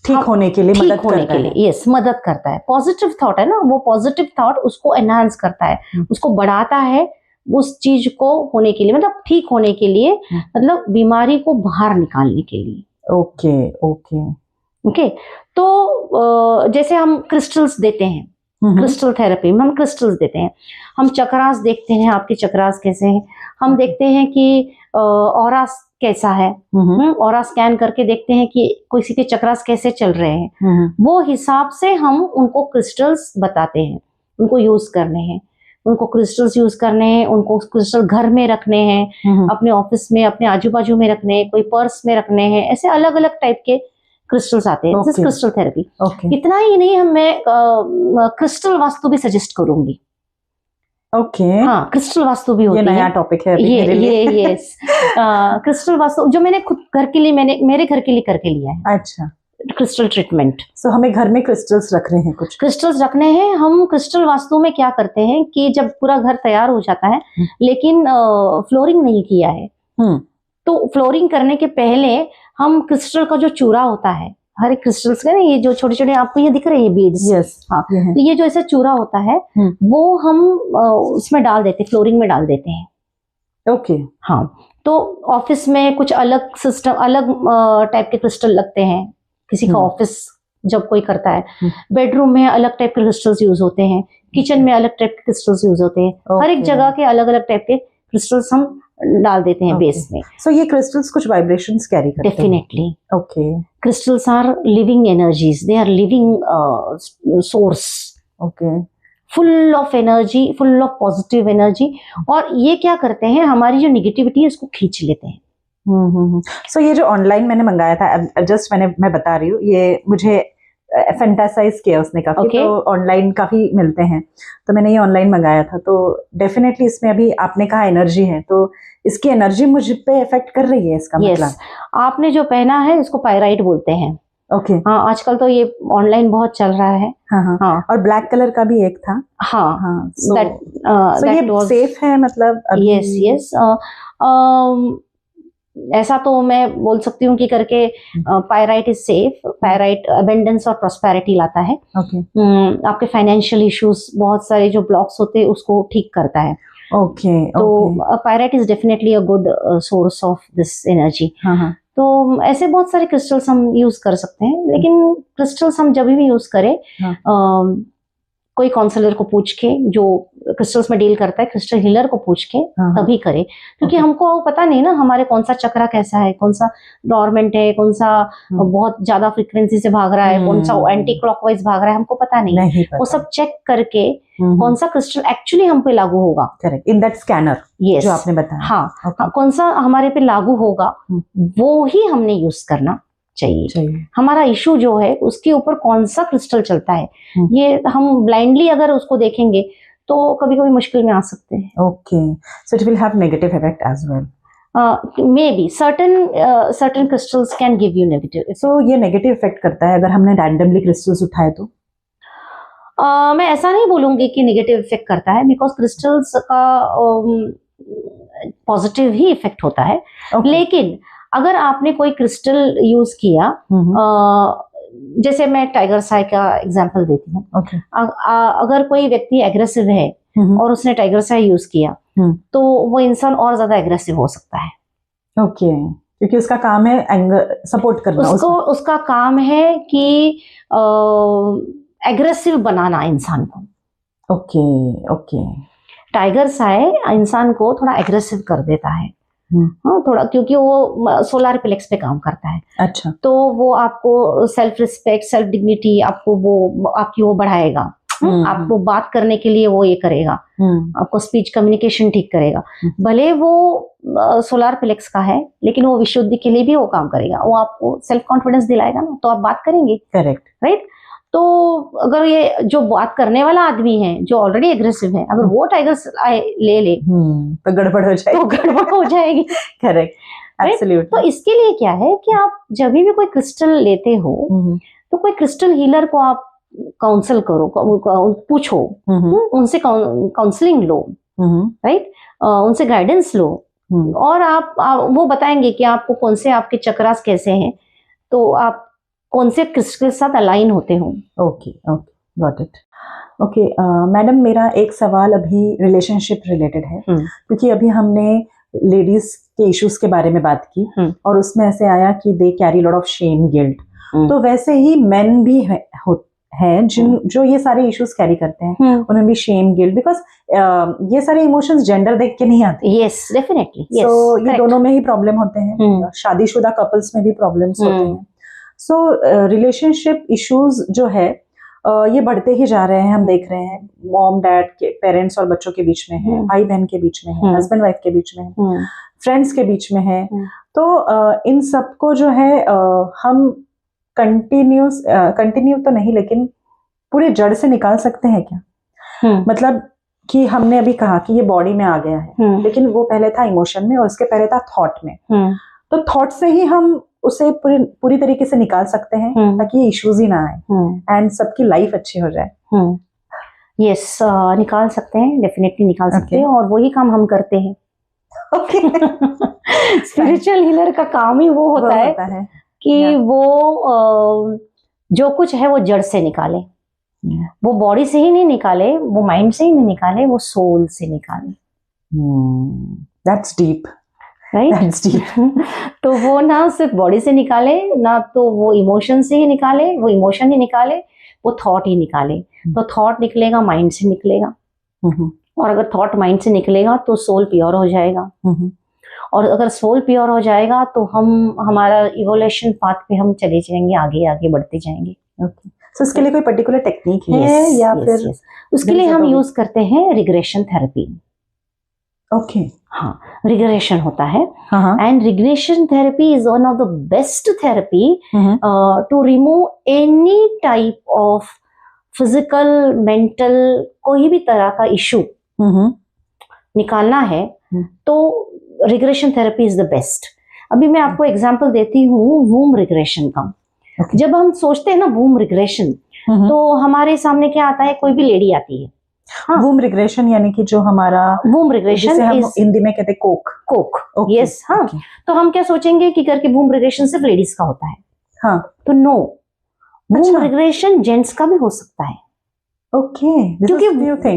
ठीक होने के लिए, ठीक होने के लिए, यस, मदद करता है। पॉजिटिव थॉट है ना, वो पॉजिटिव थॉट उसको एनहांस करता है, उसको बढ़ाता है उस चीज को होने के लिए, मतलब ठीक होने के लिए, मतलब बीमारी को बाहर निकालने के लिए। Okay okay okay. तो जैसे हम क्रिस्टल्स देते हैं, क्रिस्टल थेरेपी में हम क्रिस्टल्स देते हैं, हम चक्रास देखते हैं, आपके चक्रास कैसे हैं, हम देखते हैं कि ऑरास कैसा है, ऑरा स्कैन करके देखते हैं कि किसी के चक्रास कैसे चल रहे हैं, वो हिसाब से हम उनको क्रिस्टल्स बताते हैं, उनको यूज करने हैं। उनको क्रिस्टल्स यूज करने हैं, उनको क्रिस्टल घर में रखने हैं, अपने ऑफिस में, अपने आजू बाजू में रखने हैं, कोई पर्स में रखने हैं, ऐसे अलग अलग टाइप के क्रिस्टल्स आते हैं। This crystal therapy. इतना ही नहीं, मैं क्रिस्टल वास्तु भी सजेस्ट करूंगी। हाँ, क्रिस्टल वास्तु भी होती है। ये नया टॉपिक है ये यस क्रिस्टल वास्तु जो मैंने खुद घर के लिए, मैंने मेरे घर के लिए करके लिया है। अच्छा, क्रिस्टल ट्रीटमेंट। सो हमें घर में क्रिस्टल्स रखने हैं, कुछ क्रिस्टल्स रखने हैं। हम क्रिस्टल वास्तु में क्या करते हैं कि जब पूरा घर तैयार हो जाता है लेकिन फ्लोरिंग नहीं किया है, तो फ्लोरिंग करने के पहले हम क्रिस्टल का जो चूरा होता है, हर एक क्रिस्टल्स का ना, ये जो छोटे छोटे आपको ये दिख रहे हैं बीड्स, यस, हाँ, तो ये जो ऐसा चूरा होता है वो हम उसमें डाल देते हैं, फ्लोरिंग में डाल देते हैं। ओके, हाँ, तो ऑफिस में कुछ अलग सिस्टम, अलग टाइप के क्रिस्टल लगते हैं, किसी का ऑफिस जब कोई करता है। बेडरूम में अलग टाइप के क्रिस्टल्स यूज होते हैं, किचन में अलग टाइप के क्रिस्टल्स यूज होते हैं। हर एक जगह के अलग अलग टाइप के क्रिस्टल्स हम डाल देते हैं बेस में। सो ये क्रिस्टल्स कुछ वाइब्रेशंस कैरी करते हैं? Definitely. Okay, crystals are living energies, they are living source, okay, full of energy, full of positive energy. और ये क्या करते हैं, हमारी जो निगेटिविटी है उसको खींच लेते हैं। सो ये जो ऑनलाइन मैंने मंगाया था, जस्ट मैं बता रही हूँ, ये मुझे फैंटासाइज किया उसने काफी। तो ऑनलाइन काफी मिलते हैं, तो मैंने ये ऑनलाइन मंगाया था। तो डेफिनेटली इसमें अभी आपने कहा एनर्जी है, तो इसकी एनर्जी मुझ पे इफेक्ट कर रही है, इसका मतलब। आपने जो पहना है इसको पायराइट बोलते हैं। ओके, हाँ, आजकल तो ये ऑनलाइन बहुत चल रहा है। हाँ, और ब्लैक कलर का भी एक था। हाँ, so ये सेफ है मतलब? यस, ऐसा तो मैं बोल सकती हूँ कि करके pyrite is safe. Pyrite abundance और प्रॉस्पेरिटी लाता है। आपके फाइनेंशियल इश्यूज, बहुत सारे जो ब्लॉक्स होते हैं उसको ठीक करता है। तो pyrite is definitely a good source of this energy. तो ऐसे बहुत सारे क्रिस्टल्स हम यूज कर सकते हैं, लेकिन क्रिस्टल्स हम जब भी यूज करें कोई काउंसलर को पूछ के, जो क्रिस्टल्स में डील करता है, क्रिस्टल हीलर को पूछ के तभी करे, क्योंकि हमको पता नहीं ना हमारे कौन सा चक्रा कैसा है, कौन सा डॉर्मेंट है, कौन सा बहुत ज्यादा फ्रीक्वेंसी से भाग रहा है, कौन सा एंटी क्लॉकवाइज भाग रहा है, हमको पता नहीं पता। वो सब चेक करके कौन सा क्रिस्टल एक्चुअली हम पे लागू होगा, करेक्ट, इन दैट स्कैनर जो आपने बताया, हाँ, कौन सा हमारे पे लागू होगा वो ही हमने यूज करना चाहिए। हमारा इशू जो है उसके ऊपर कौन सा क्रिस्टल चलता है, ये हम ब्लाइंडली अगर उसको देखेंगे तो कभी कभी मुश्किल में आ सकते हैं। Okay, so it will have negative effect as well. maybe certain crystals can give you negative effect. So ये नेगेटिव इफेक्ट करता है अगर हमने रैंडमली क्रिस्टल्स उठाए तो? मैं ऐसा नहीं बोलूंगी कि नेगेटिव इफेक्ट करता है, बिकॉज क्रिस्टल्स का पॉजिटिव ही इफेक्ट होता है। लेकिन अगर आपने कोई क्रिस्टल यूज किया, जैसे मैं टाइगर साई का एग्जांपल देती हूँ। अगर कोई व्यक्ति एग्रेसिव है और उसने टाइगर साई यूज किया तो वो इंसान और ज्यादा एग्रेसिव हो सकता है। ओके, क्योंकि उसका काम है एंगर सपोर्ट करना, उसका काम है कि एग्रेसिव बनाना इंसान को। ओके, टाइगर साई इंसान को थोड़ा एग्रेसिव कर देता है। हाँ, थोड़ा, क्योंकि वो सोलर प्लेक्स पे काम करता है। अच्छा, तो वो आपको सेल्फ रिस्पेक्ट, सेल्फ डिग्निटी, आपको वो आपकी वो बढ़ाएगा। आपको बात करने के लिए वो ये करेगा, आपको स्पीच कम्युनिकेशन ठीक करेगा। भले वो सोलर प्लेक्स का है, लेकिन वो विशुद्धि के लिए भी वो काम करेगा। वो आपको सेल्फ कॉन्फिडेंस दिलाएगा ना, तो आप बात करेंगे। Correct, right. तो अगर ये जो बात करने वाला आदमी है जो ऑलरेडी एग्रेसिव है, अगर वो टाइगर ले तो गड़बड़ हो जाएगी। Correct, absolutely. तो इसके लिए क्या है कि आप जब भी कोई क्रिस्टल लेते हो तो कोई क्रिस्टल हीलर को आप काउंसल करो, पूछो, उनसे काउंसलिंग लो, राइट, उनसे गाइडेंस लो, और आप वो बताएंगे कि आपको कौन से आपके चक्रास कैसे हैं, तो आप कौन से क्रिस्टल के साथ अलाइन होते हो। Okay, got it. Okay madam, मेरा एक सवाल अभी रिलेशनशिप रिलेटेड है, क्योंकि अभी हमने लेडीज के इश्यूज के बारे में बात की और उसमें ऐसे आया कि they carry lot of shame, guilt. तो वैसे ही मेन भी हैं जो ये सारे इश्यूज कैरी करते हैं, उनमें भी शेम, गिल्ट, बिकॉज ये सारे इमोशंस जेंडर देख के नहीं आते। Yes, definitely. तो ये दोनों में ही प्रॉब्लम होते हैं, शादीशुदा कपल्स में भी प्रॉब्लम्स होते हैं। सो रिलेशनशिप इश्यूज जो है ये बढ़ते ही जा रहे हैं, हम देख रहे हैं मॉम डैड के पेरेंट्स और बच्चों के बीच में है, भाई बहन के बीच में है, हस्बैंड वाइफ के बीच में है, फ्रेंड्स के बीच में है। तो इन सबको जो है हम कंटिन्यू तो नहीं लेकिन पूरे जड़ से निकाल सकते हैं क्या? मतलब कि हमने अभी कहा कि ये बॉडी में आ गया है, लेकिन वो पहले था इमोशन में और उसके पहले था थॉट में। तो थॉट से ही हम उसे पूरी तरीके से निकाल सकते हैं ताकि ये इश्यूज ही ना आए एंड सबकी लाइफ अच्छी हो जाए। यस, निकाल सकते हैं, डेफिनेटली निकाल सकते हैं, और वही काम हम करते हैं। स्पिरिचुअल हीलर का काम ही वो होता है कि वो जो कुछ है वो जड़ से निकाले, वो बॉडी से ही नहीं निकाले, वो माइंड से ही नहीं निकाले, वो सोल से निकाले। That's deep, right? तो वो ना सिर्फ बॉडी से निकाले, ना तो वो इमोशन से ही निकाले, वो इमोशन ही निकाले, वो थॉट ही निकाले। तो थॉट निकलेगा, माइंड से निकलेगा, और अगर थॉट माइंड से निकलेगा तो सोल प्योर हो जाएगा, और अगर सोल प्योर हो जाएगा तो हम हमारा इवोल्यूशन पाथ पे हम चले जाएंगे, आगे आगे बढ़ते जाएंगे। So, इसके लिए कोई पर्टिकुलर टेक्निक है या फिर उसके लिए हम यूज करते हैं रिग्रेशन थेरेपी। ओके, हाँ, रिग्रेशन होता है, and regression therapy is one of the best therapy to remove any type of physical, mental, कोई भी तरह का इशू निकालना है तो regression therapy is the best. अभी मैं आपको एग्जांपल देती हूँ वूम रिग्रेशन का। जब हम सोचते हैं ना वूम रिग्रेशन, तो हमारे सामने क्या आता है? कोई भी लेडी आती है। वूम रिग्रेशन यानी कि जो हमारा वूम रिग्रेशन हम हिंदी में कहते हैं कोक। यस, हाँ। तो हम क्या सोचेंगे कि करके वूम रिग्रेशन सिर्फ लेडीज का होता है। हाँ, तो नो, वूम रिग्रेशन जेंट्स का भी हो सकता है।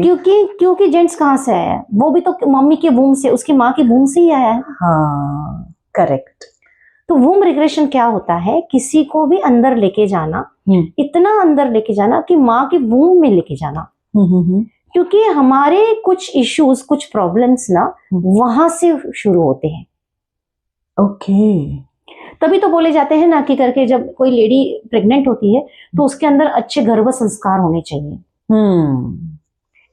क्योंकि जेंट्स कहाँ से आया है? वो भी तो मम्मी के वूम से, उसकी माँ की वूम से ही आया है। हाँ, करेक्ट। तो वूम रिग्रेशन क्या होता है? किसी को भी अंदर लेके जाना, इतना अंदर लेके जाना कि माँ के वूम में लेके जाना। क्योंकि हमारे कुछ इश्यूज, कुछ प्रॉब्लम्स ना वहां से शुरू होते हैं। तभी तो बोले जाते हैं ना कि करके जब कोई लेडी प्रेग्नेंट होती है तो उसके अंदर अच्छे गर्भ संस्कार होने चाहिए।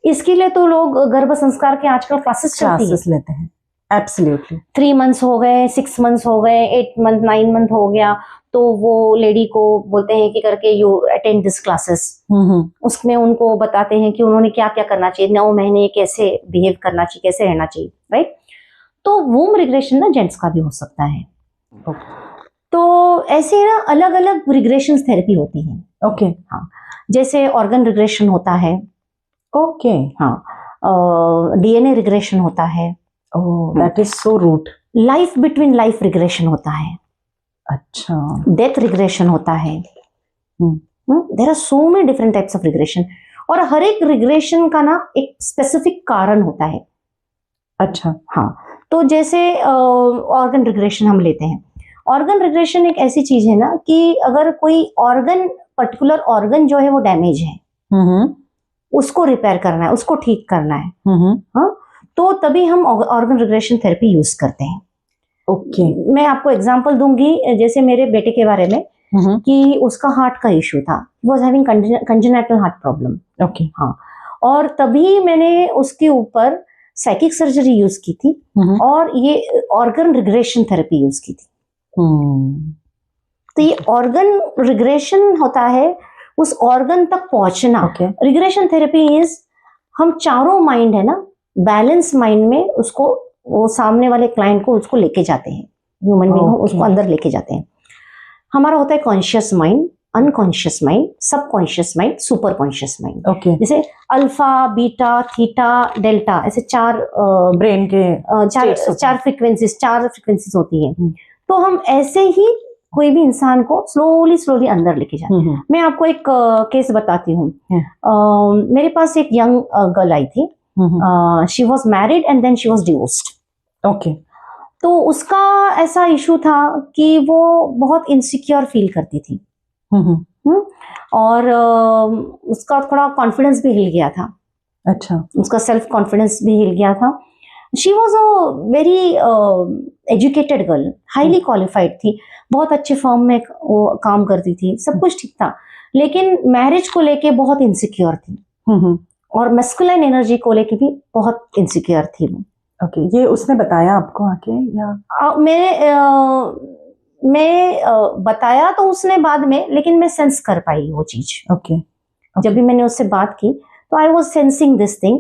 इसके लिए तो लोग गर्भ संस्कार के आजकल क्लासेस लेते हैं। एब्सोल्युटली। 3 months हो गए, 6 months हो गए, 8 month, 9 month हो गया, तो वो लेडी को बोलते हैं कि करके यू अटेंड दिस क्लासेस। उसमें उनको बताते हैं कि उन्होंने क्या क्या करना चाहिए, 9 महीने कैसे बिहेव करना चाहिए, कैसे रहना चाहिए, राइट? तो वूम रिग्रेशन ना जेंट्स का भी हो सकता है। तो ऐसे ना अलग अलग रिग्रेशन थेरेपी होती है। हाँ, जैसे ऑर्गन रिग्रेशन होता है। हाँ, डीएनए रिग्रेशन होता है। That is so root. Life between life regression होता है। अच्छा। डेथ रिग्रेशन होता है। There are so many different types of regression, और हर एक रिग्रेशन का ना एक स्पेसिफिक कारण होता है। अच्छा। हाँ, तो जैसे ऑर्गन रिग्रेशन हम लेते हैं। ऑर्गन रिग्रेशन एक ऐसी चीज है ना कि अगर कोई ऑर्गन, पर्टिकुलर ऑर्गन जो है वो डैमेज है, उसको रिपेयर करना है, उसको ठीक करना है, हाँ, तो तभी हम ऑर्गन रिग्रेशन थेरेपी यूज करते हैं। मैं आपको एग्जांपल दूंगी, जैसे मेरे बेटे के बारे में, कि उसका हार्ट का इशू था, was having congenital heart problem. हाँ, और तभी मैंने उसके ऊपर साइकिक सर्जरी यूज की थी और ये ऑर्गन रिग्रेशन थेरेपी यूज की थी। तो ये ऑर्गन रिग्रेशन होता है, उस ऑर्गन तक पहुंचना। रिग्रेशन थेरेपी इज, हम चारों माइंड है ना, बैलेंस माइंड में उसको, वो सामने वाले क्लाइंट को उसको लेके जाते हैं, ह्यूमन बीइंग को उसको अंदर लेके जाते हैं। हमारा होता है conscious mind, unconscious mind, subconscious mind, super conscious mind. जैसे अल्फा, बीटा, थीटा, डेल्टा, ऐसे चार ब्रेन के चार फ्रीक्वेंसीज होती हैं। तो हम ऐसे ही कोई भी इंसान को स्लोली अंदर लेके जाते हैं। मैं आपको एक केस बताती हूँ। मेरे पास एक यंग गर्ल आई थी। She was married and then she was divorced. तो उसका ऐसा इशू था कि वो बहुत इनसिक्योर फील करती थी। और उसका थोड़ा कॉन्फिडेंस भी हिल गया था। अच्छा। उसका सेल्फ कॉन्फिडेंस भी हिल गया था। She was a very educated girl, highly qualified थी, बहुत अच्छे फर्म में वो काम करती थी, सब कुछ ठीक था, लेकिन मैरिज को लेके बहुत इनसिक्योर थी और मैस्कुलिन एनर्जी को लेके भी बहुत इनसिक्योर थी वो। ओके, ये उसने बताया आपको आके या? मैं बताया तो उसने बाद में, लेकिन मैं सेंस कर पाई वो चीज। ओके, जब भी मैंने उससे बात की तो I was sensing this thing.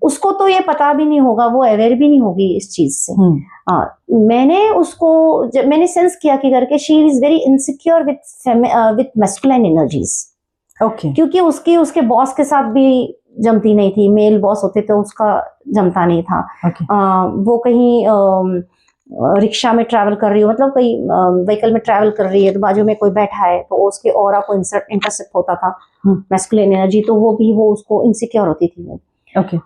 उसको तो ये पता भी नहीं होगा, वो अवेयर भी नहीं होगी इस चीज से। मैंने उसको जब मैंने सेंस किया कि करके she is very insecure with masculine energies. Okay, क्योंकि उसके बॉस के साथ भी जमती नहीं थी, मेल बॉस होते तो उसका जमता नहीं था। वो कहीं रिक्शा में ट्रैवल कर रही हो, मतलब कहीं व्हीकल में ट्रैवल कर रही है तो बाजू में कोई बैठा है तो उसके ऑरा को इंटरसेप्ट होता था मैस्कुलिन एनर्जी, तो वो उसको इनसिक्योर होती थी वो। ओके,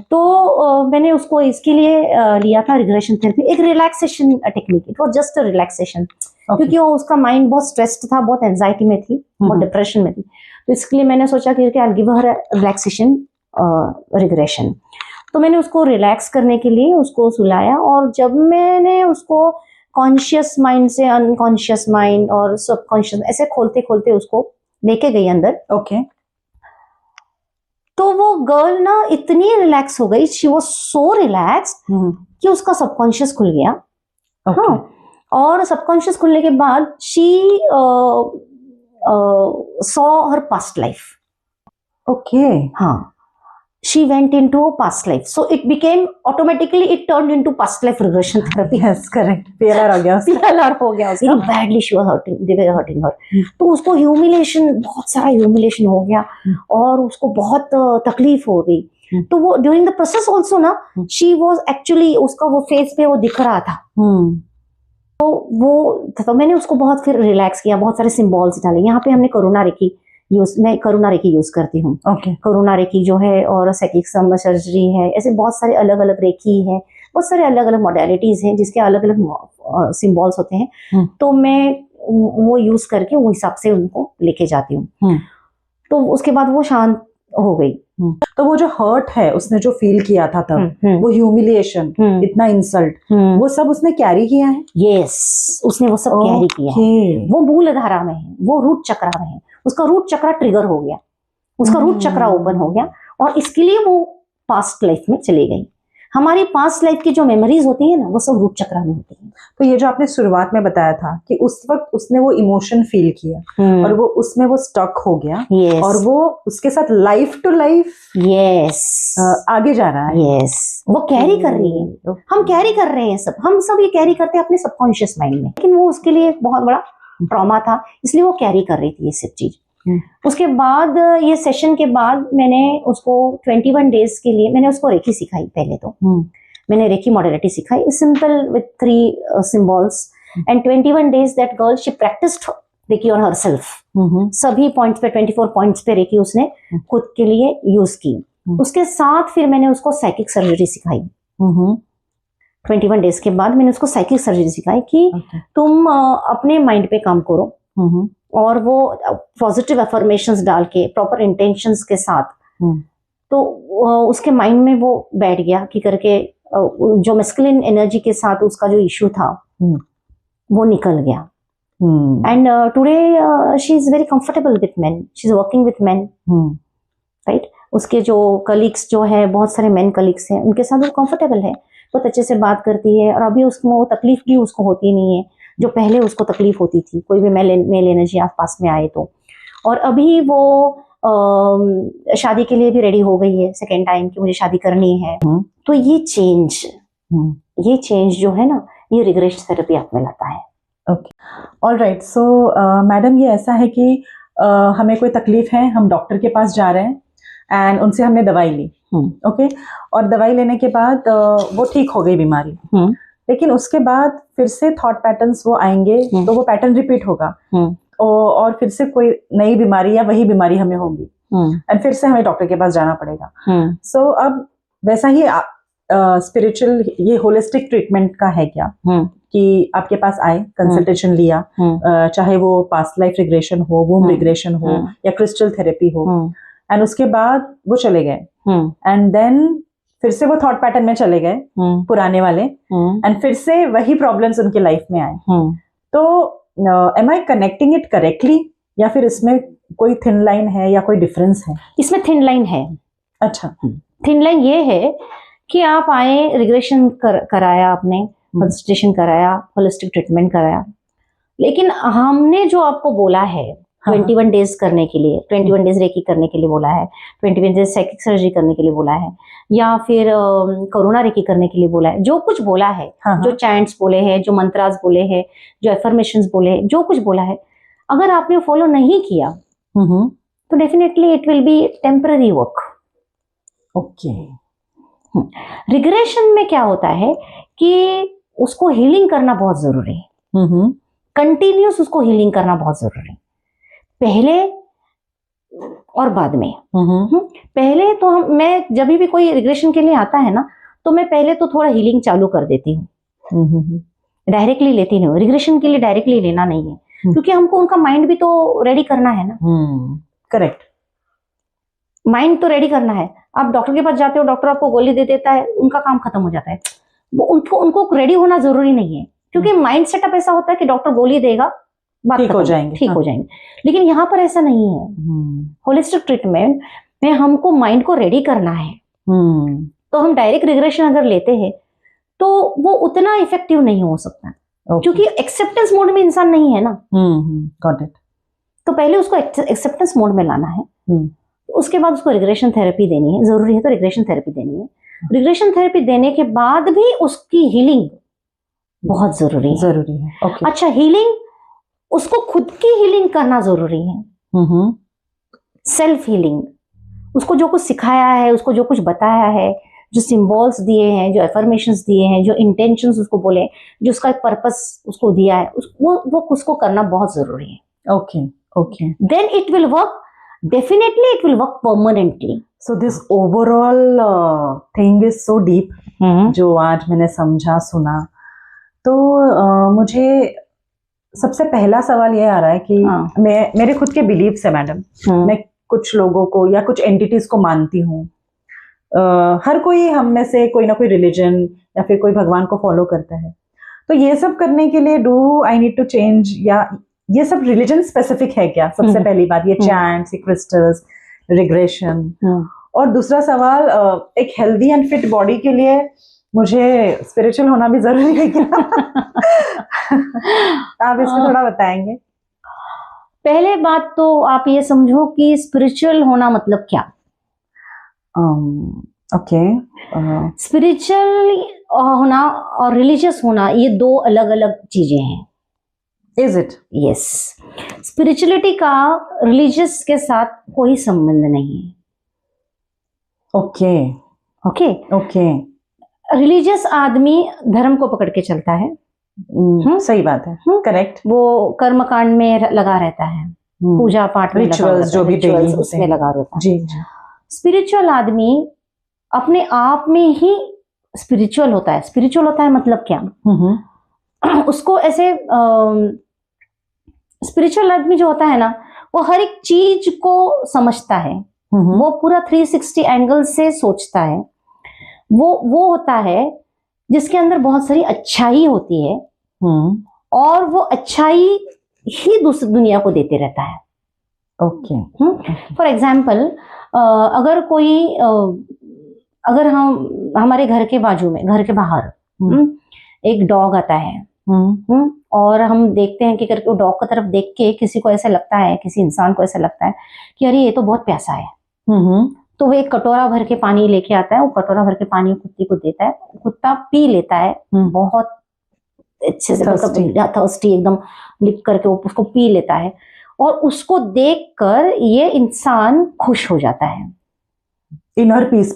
तो मैंने उसको इसके लिए लिया था रिग्रेशन थेरेपी, एक relaxation technique. It was just a relaxation, क्योंकि वो उसका माइंड बहुत स्ट्रेस्ड था, बहुत एंजाइटी में थी, बहुत डिप्रेशन में थी। तो इसके लिए मैंने सोचा कि I give her relaxation regression. तो मैंने उसको रिलैक्स करने के लिए उसको सुलाया, और जब मैंने उसको कॉन्शियस माइंड से अनकॉन्शियस माइंड और सबकॉन्शियस ऐसे खोलते खोलते उसको लेके गई अंदर। ओके, तो वो गर्ल ना इतनी रिलैक्स हो गई, शी वाज सो रिलैक्स्ड कि उसका सबकॉन्शियस खुल गया। हाँ, और सबकॉन्शियस खुलने के बाद she saw her past life. Okay, हाँ, she went into a past life, so it became automatically, it turned into past life regression therapy. yes, correct, PLR हो गया उसका। PLR हो गया उसका। badly she was hurting, they were hurting her। तो उसको humiliation, बहुत सारा ह्यूमिलेशन हो गया और उसको बहुत तकलीफ हो गई। तो वो ड्यूरिंग द प्रोसेस ऑल्सो ना she was actually, उसका वो फेस पे वो दिख रहा था। तो मैंने उसको बहुत फिर रिलैक्स किया, बहुत सारे सिंबल्स डाले। यहाँ पे हमने करुणा रेखी मैं करुणा रेखी यूज करती हूँ। करुणा रेखी जो है, और साइकिक सर्जरी है, ऐसे बहुत सारे अलग अलग रेखी है, बहुत सारे अलग अलग मॉडलिटीज हैं जिसके अलग अलग सिंबल्स होते हैं। तो मैं वो यूज करके वो हिसाब से उनको लेके जाती हूँ। तो उसके बाद वो शांत हो गई। तो वो जो हर्ट है उसने जो फील किया था तब, वो ह्यूमिलिएशन, इतना इंसल्ट, वो सब उसने कैरी किया है। यस, उसने वो सब कैरी किया है। वो मूल धारा में है, वो रूट चक्रा में है, उसका रूट चक्रा ट्रिगर हो गया, उसका रूट चक्रा ओपन हो गया, और इसके लिए वो पास्ट लाइफ में चली गई। हमारी पास्ट लाइफ की जो मेमोरीज होती है ना, वो सब रूट चक्रा में होती है। तो ये जो आपने शुरुआत में बताया था कि उस वक्त उसने वो इमोशन फील किया और वो उसमें वो स्टक हो गया, और वो उसके साथ लाइफ टू लाइफ आगे जा रहा है। वो कैरी कर रही है, हम कैरी कर रहे हैं, हम सब ये कैरी करते हैं अपने सबकॉन्शियस माइंड में, लेकिन वो उसके लिए बहुत बड़ा ट्रॉमा था, इसलिए वो कैरी कर रही थी ये सब चीज। उसके बाद ये सेशन के बाद मैंने उसको 21 डेज के लिए मैंने उसको रेखी सिखाई। पहले तो मैंने रेखी मॉडलिटी सिखाई, simple with 3 symbols, and 21 days that girl she practised Rekhi on herself. सभी पॉइंट्स पे 24 पॉइंट्स पे रेखी उसने खुद के लिए यूज की। उसके साथ फिर मैंने उसको साइकिक सर्जरी सिखाई। 21 डेज के बाद मैंने उसको साइकिक सर्जरी सिखाई कि तुम अपने माइंड पे काम करो, और वो पॉजिटिव अफर्मेशंस डाल के प्रॉपर इंटेंशंस के साथ, तो उसके माइंड में वो बैठ गया कि करके जो मैस्कुलिन एनर्जी के साथ उसका जो इश्यू था वो निकल गया। And today she is very comfortable with main, she is working with main, right. उसके जो कलीग्स जो है, बहुत सारे मेन कलीग्स हैं, उनके साथ वो कंफर्टेबल है, बहुत अच्छे से बात करती है, और अभी उसको वो तकलीफ भी उसको होती नहीं है जो पहले उसको तकलीफ होती थी, कोई भी मेल एनर्जी आस पास में आए तो। और अभी वो शादी के लिए भी रेडी हो गई है, सेकेंड टाइम कि मुझे शादी करनी है। तो ये चेंज जो है ना, ये रिग्रेशन थेरेपी आप में लाता है। Okay, alright. सो मैडम, ये ऐसा है कि हमें कोई तकलीफ है, हम डॉक्टर के पास जा रहे हैं एंड उनसे हमने दवाई ली, ओके, और दवाई लेने के बाद वो ठीक हो गई बीमारी, लेकिन उसके बाद फिर से थॉट पैटर्न्स वो आएंगे, तो वो पैटर्न रिपीट होगा, और फिर से कोई नई बीमारी या वही बीमारी हमें होगी, एंड फिर से हमें डॉक्टर के पास जाना पड़ेगा। सो अब वैसा ही स्पिरिचुअल ये होलिस्टिक ट्रीटमेंट का है क्या, कि आपके पास आए, कंसल्टेशन लिया, चाहे वो पास्ट लाइफ रिग्रेशन हो, वूम्ब रिग्रेशन हो, या क्रिस्टल थेरेपी हो, एंड उसके बाद वो चले गए, एंड देन फिर से वो थॉट पैटर्न में चले गए पुराने वाले, एंड फिर से वही प्रॉब्लम्स उनके लाइफ में आए। तो am I connecting it correctly, या फिर इसमें कोई थिन लाइन है या कोई डिफरेंस है? इसमें थिन लाइन है। अच्छा। थिन लाइन ये है कि आप आए, रिग्रेशन कराया आपने, कंसल्टेशन कराया, होलिस्टिक ट्रीटमेंट कराया, लेकिन हमने जो आपको बोला है 21 डेज करने के लिए, 21 डेज रेकी करने के लिए बोला है, 21 डेज साइकिक सर्जरी करने के लिए बोला है, या फिर कोरोना रेकी करने के लिए बोला है, जो कुछ बोला है, जो चैंट्स बोले हैं, जो मंत्रास बोले हैं, जो एफर्मेशंस बोले हैं, जो कुछ बोला है, अगर आपने फॉलो नहीं किया तो definitely it will be temporary work. Okay. Regression में क्या होता है कि उसको हीलिंग करना बहुत जरूरी है, कंटिन्यूस उसको हीलिंग करना बहुत जरूरी है, पहले और बाद में। पहले तो मैं जब भी कोई रिग्रेशन के लिए आता है ना, तो मैं पहले तो थोड़ा हीलिंग चालू कर देती हूँ, डायरेक्टली लेती नहीं हूँ। रिग्रेशन के लिए डायरेक्टली लेना नहीं है, क्योंकि हमको उनका माइंड भी तो रेडी करना है ना। करेक्ट, माइंड तो रेडी करना है। आप डॉक्टर के पास जाते हो, डॉक्टर आपको गोली दे देता है, उनका काम खत्म हो जाता है। वो उनको रेडी होना जरूरी नहीं है, क्योंकि माइंड सेटअप ऐसा होता है कि डॉक्टर गोली देगा, बात ठीक हो जाएंगे, ठीक हो जाएंगे। लेकिन यहाँ पर ऐसा नहीं है। होलिस्टिक ट्रीटमेंट में हमको माइंड को रेडी करना है। तो हम डायरेक्ट रिग्रेशन अगर लेते हैं तो वो उतना इफेक्टिव नहीं हो सकता, क्योंकि एक्सेप्टेंस मोड में इंसान नहीं है ना। Got it. तो पहले उसको एक्सेप्टेंस मोड में लाना है, उसके बाद उसको रिग्रेशन थेरेपी देनी है, जरूरी है तो रिग्रेशन थेरेपी देनी है। रिग्रेशन थेरेपी देने के बाद भी उसकी हीलिंग बहुत जरूरी है। Okay. अच्छा, हीलिंग, उसको खुद की हीलिंग करना जरूरी है। सेल्फ हीलिंग, उसको जो कुछ सिखाया है, उसको जो कुछ बताया है, जो सिंबल्स दिए हैं, जो एफर्मेशंस दिए हैं, जो इंटेंशंस उसको बोले, जो उसका पर्पस उसको दिया है, वो उसको करना बहुत जरूरी है। Okay. Then it will work, definitely it will work permanently. So this overall thing is so deep, जो आज मैंने समझा सुना, तो मुझे सबसे पहला सवाल ये आ रहा है कि मेरे खुद के बिलीव्स है मैडम। मैं कुछ लोगों को या कुछ एंटिटीज को मानती हूँ। हर कोई हम में से कोई ना कोई रिलीजन या फिर कोई भगवान को फॉलो करता है। तो ये सब करने के लिए do I need to change, या ये सब रिलीजन स्पेसिफिक है क्या? सबसे पहली बात, ये चैंट्स, क्रिस्टल्स, रिग्रेशन। और दूसरा सवाल, एक हेल्दी एंड फिट बॉडी के लिए मुझे स्पिरिचुअल होना भी जरूरी है क्या? आप इसमें थोड़ा बताएंगे। पहले बात तो आप ये समझो कि स्पिरिचुअल होना मतलब क्या। ओके। स्पिरिचुअल होना और रिलीजियस होना ये दो अलग अलग चीजें हैं। Is it? Yes. स्पिरिचुअलिटी का रिलीजियस के साथ कोई संबंध नहीं है। ओके। रिलीजियस आदमी धर्म को पकड़ के चलता है। सही बात है। करेक्ट। वो कर्म कांड में लगा रहता है, पूजा पाठ में, रिचुअल्स जो भी डेली उसमें लगा रहता है। जी। स्पिरिचुअल आदमी अपने आप में ही स्पिरिचुअल होता है। स्पिरिचुअल होता है मतलब क्या? उसको ऐसे स्पिरिचुअल आदमी जो होता है ना, वो हर एक चीज को समझता है, वो पूरा 360 एंगल से सोचता है। वो होता है जिसके अंदर बहुत सारी अच्छाई होती है, और वो अच्छाई ही दूसरी दुनिया को देते रहता है। ओके। फॉर एग्जाम्पल, अगर हम हमारे घर के बाजू में, घर के बाहर एक डॉग आता है, और हम देखते हैं कि करके वो डॉग की तरफ देख के किसी को ऐसा लगता है, किसी इंसान को ऐसा लगता है कि अरे ये तो बहुत प्यासा है। तो वो एक कटोरा भर के पानी लेके आता है, वो कटोरा भर के पानी कुत्ते को देता है, कुत्ता पी लेता है, बहुत अच्छे से थर्स्टी एकदम लिप करके वो उसको पी लेता है, और उसको देखकर ये इंसान खुश हो जाता है, इनर पीस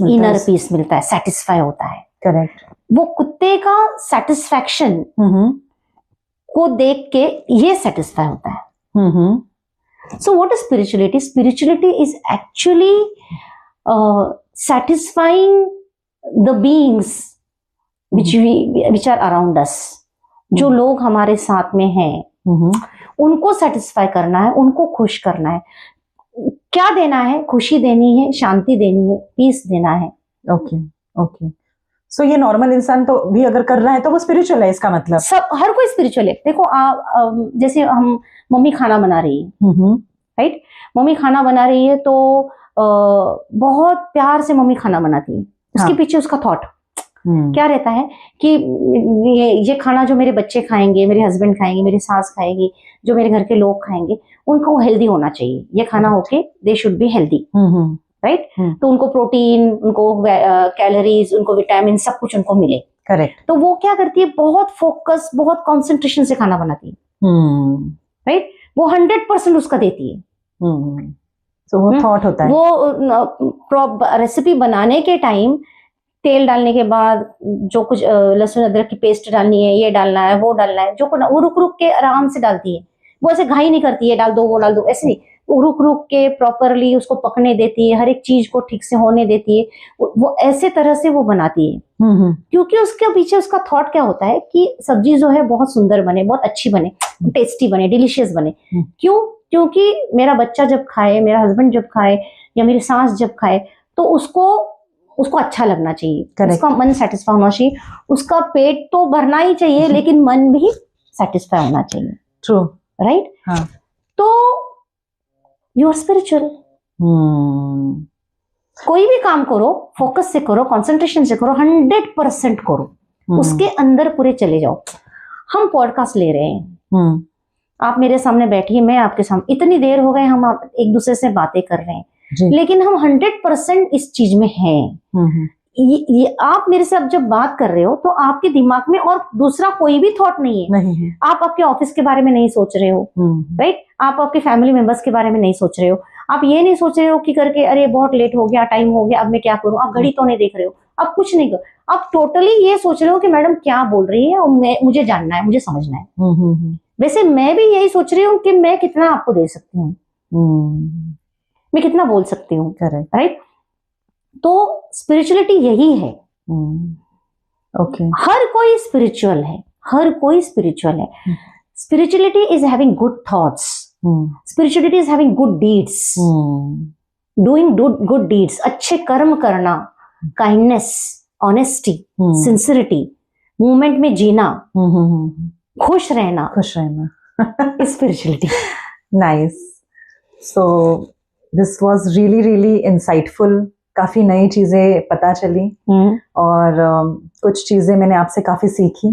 मिलता है, सेटिस्फाई होता है। करेक्ट। वो कुत्ते का सेटिस्फैक्शन को देख के ये सेटिस्फाई होता है। So what is spirituality? Spirituality is actually satisfying the beings which are around us, जो लोग हमारे साथ में हैं, उनको सेटिस्फाई करना है, उनको खुश करना है। क्या देना है? खुशी देनी है, शांति देनी है, पीस देना है। ओके। सो ये नॉर्मल इंसान तो भी अगर कर रहा है तो वो स्पिरिचुअल है, इसका मतलब? सब, हर कोई स्पिरिचुअल है। देखो, जैसे हम मम्मी खाना बना रही है राइट। मम्मी खाना बना रही है तो बहुत प्यार से मम्मी खाना बनाती है, उसके पीछे उसका थॉट क्या रहता है कि ये खाना जो मेरे बच्चे खाएंगे, मेरे हस्बैंड खाएंगे, मेरी सास खाएगी, जो मेरे घर के लोग खाएंगे, उनको हेल्दी होना चाहिए, ये खाना होके they should be healthy, right. तो उनको प्रोटीन, उनको कैलोरीज, उनको विटामिन, सब कुछ उनको मिले। करेक्ट। तो वो क्या करती है, बहुत फोकस, बहुत कंसंट्रेशन से खाना बनाती है, राइट। वो 100% उसका देती है। तो वो थॉट होता है। वो रेसिपी बनाने के टाइम तेल डालने के बाद जो कुछ लहसुन अदरक की पेस्ट डालनी है, ये डालना है, वो डालना है, जो वो रुक रुक के आराम से डालती है। वो ऐसे घाई नहीं करती है, डाल दो वो डाल दो, ऐसे नहीं। वो रुक रुक के प्रॉपरली उसको पकने देती है, हर एक चीज को ठीक से होने देती है। वो ऐसे तरह से वो बनाती है, क्योंकि उसके पीछे उसका थॉट क्या होता है कि सब्जी जो है बहुत सुंदर बने, बहुत अच्छी बने, टेस्टी बने, डिलीशियस बने। क्यों? क्योंकि मेरा बच्चा जब खाए, मेरा हस्बैंड जब खाए, या मेरी सास जब खाए, तो उसको अच्छा लगना चाहिए, उसका मन सेटिस्फाई होना चाहिए, उसका पेट तो भरना ही चाहिए, लेकिन मन भी सेटिस्फाई होना चाहिए। True, right. हाँ। तो यू आर स्पिरिचुअल। कोई भी काम करो, फोकस से करो, कंसंट्रेशन से करो, 100% करो, उसके अंदर पूरे चले जाओ। हम पॉडकास्ट ले रहे हैं, आप मेरे सामने बैठिए, मैं आपके सामने, इतनी देर हो गए हम एक दूसरे से बातें कर रहे हैं, लेकिन हम 100% इस चीज में हैं। ये आप मेरे से अब जब बात कर रहे हो तो आपके दिमाग में और दूसरा कोई भी थॉट नहीं है। आप आपके ऑफिस के बारे में नहीं सोच रहे हो, राइट। आप आपके फैमिली मेंबर्स के बारे में नहीं सोच रहे हो। आप ये नहीं सोच रहे हो कि करके अरे बहुत लेट हो गया, टाइम हो गया, अब मैं क्या करूं। आप घड़ी तो नहीं देख रहे हो, आप कुछ नहीं कर, आप टोटली ये सोच रहे हो कि मैडम क्या बोल रही है और मुझे जानना है, मुझे समझना है। वैसे मैं भी यही सोच रही हूँ कि मैं कितना आपको दे सकती हूँ, मैं कितना बोल सकती हूँ, राइट। तो स्पिरिचुअलिटी यही है। ओके। हर कोई स्पिरिचुअल है, हर कोई स्पिरिचुअल है। Spirituality is having good thoughts, spirituality is having good deeds, doing good deeds, अच्छे कर्म करना, काइंडनेस, ऑनेस्टी, सिंसिरिटी, मूवमेंट में जीना, खुश रहना spirituality. Nice. So this was really really insightful. काफी नई चीजें पता चली और कुछ चीजें मैंने आपसे काफी सीखी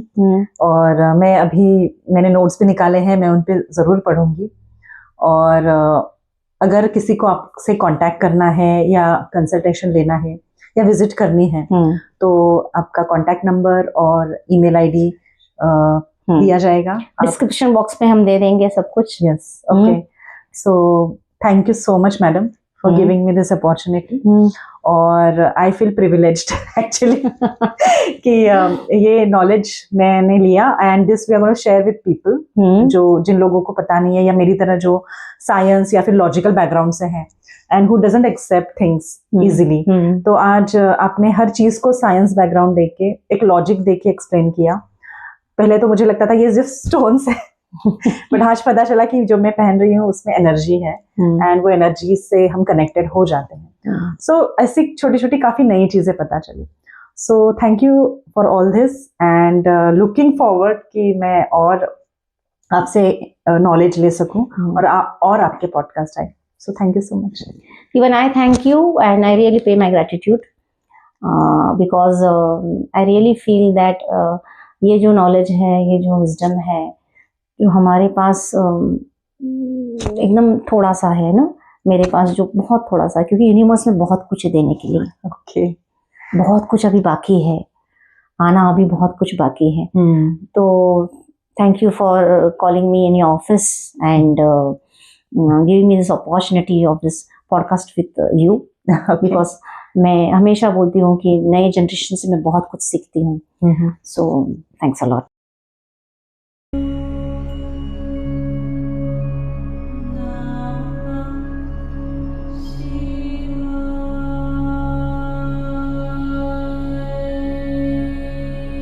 और मैंने नोट्स भी निकाले हैं, मैं उन पे जरूर पढ़ूंगी। और अगर किसी को आपसे कांटेक्ट करना है या कंसल्टेशन लेना है या विजिट करनी है तो आपका कांटेक्ट नंबर और ईमेल आईडी दिया जाएगा डिस्क्रिप्शन बॉक्स में, हम दे देंगे सब कुछ। Yes, okay. So thank you so much madam for giving me this opportunity और I feel privileged actually कि ये knowledge मैंने लिया and this we are going to share with people जिन लोगों को पता नहीं है या मेरी तरह जो science या फिर logical background से हैं and who doesn't accept things easily। तो आज आपने हर चीज को science background देके, एक logic देके explain किया। पहले तो मुझे लगता था ये सिर्फ stones है बट आज पता चला कि जो मैं पहन रही हूँ उसमें एनर्जी है एंड वो एनर्जी से हम कनेक्टेड हो जाते हैं। सो ऐसी छोटी छोटी काफी नई चीजें पता चली। So thank you for all this and looking forward कि मैं और आपसे नॉलेज ले सकूं और आपके पॉडकास्ट आए। So thank you so much. Even I thank you and I really pay my gratitude because I really feel that ये जो नॉलेज है, ये जो विजडम है, जो हमारे पास एकदम थोड़ा सा है ना, मेरे पास जो बहुत थोड़ा सा, क्योंकि यूनिवर्स में बहुत कुछ है देने के लिए। ओके। बहुत कुछ अभी बाकी है, आना अभी बहुत कुछ बाकी है। तो thank you for calling me in your office and giving me this opportunity of this podcast with you, because मैं हमेशा बोलती हूँ कि नए जनरेशन से मैं बहुत कुछ सीखती हूँ। So thanks a lot.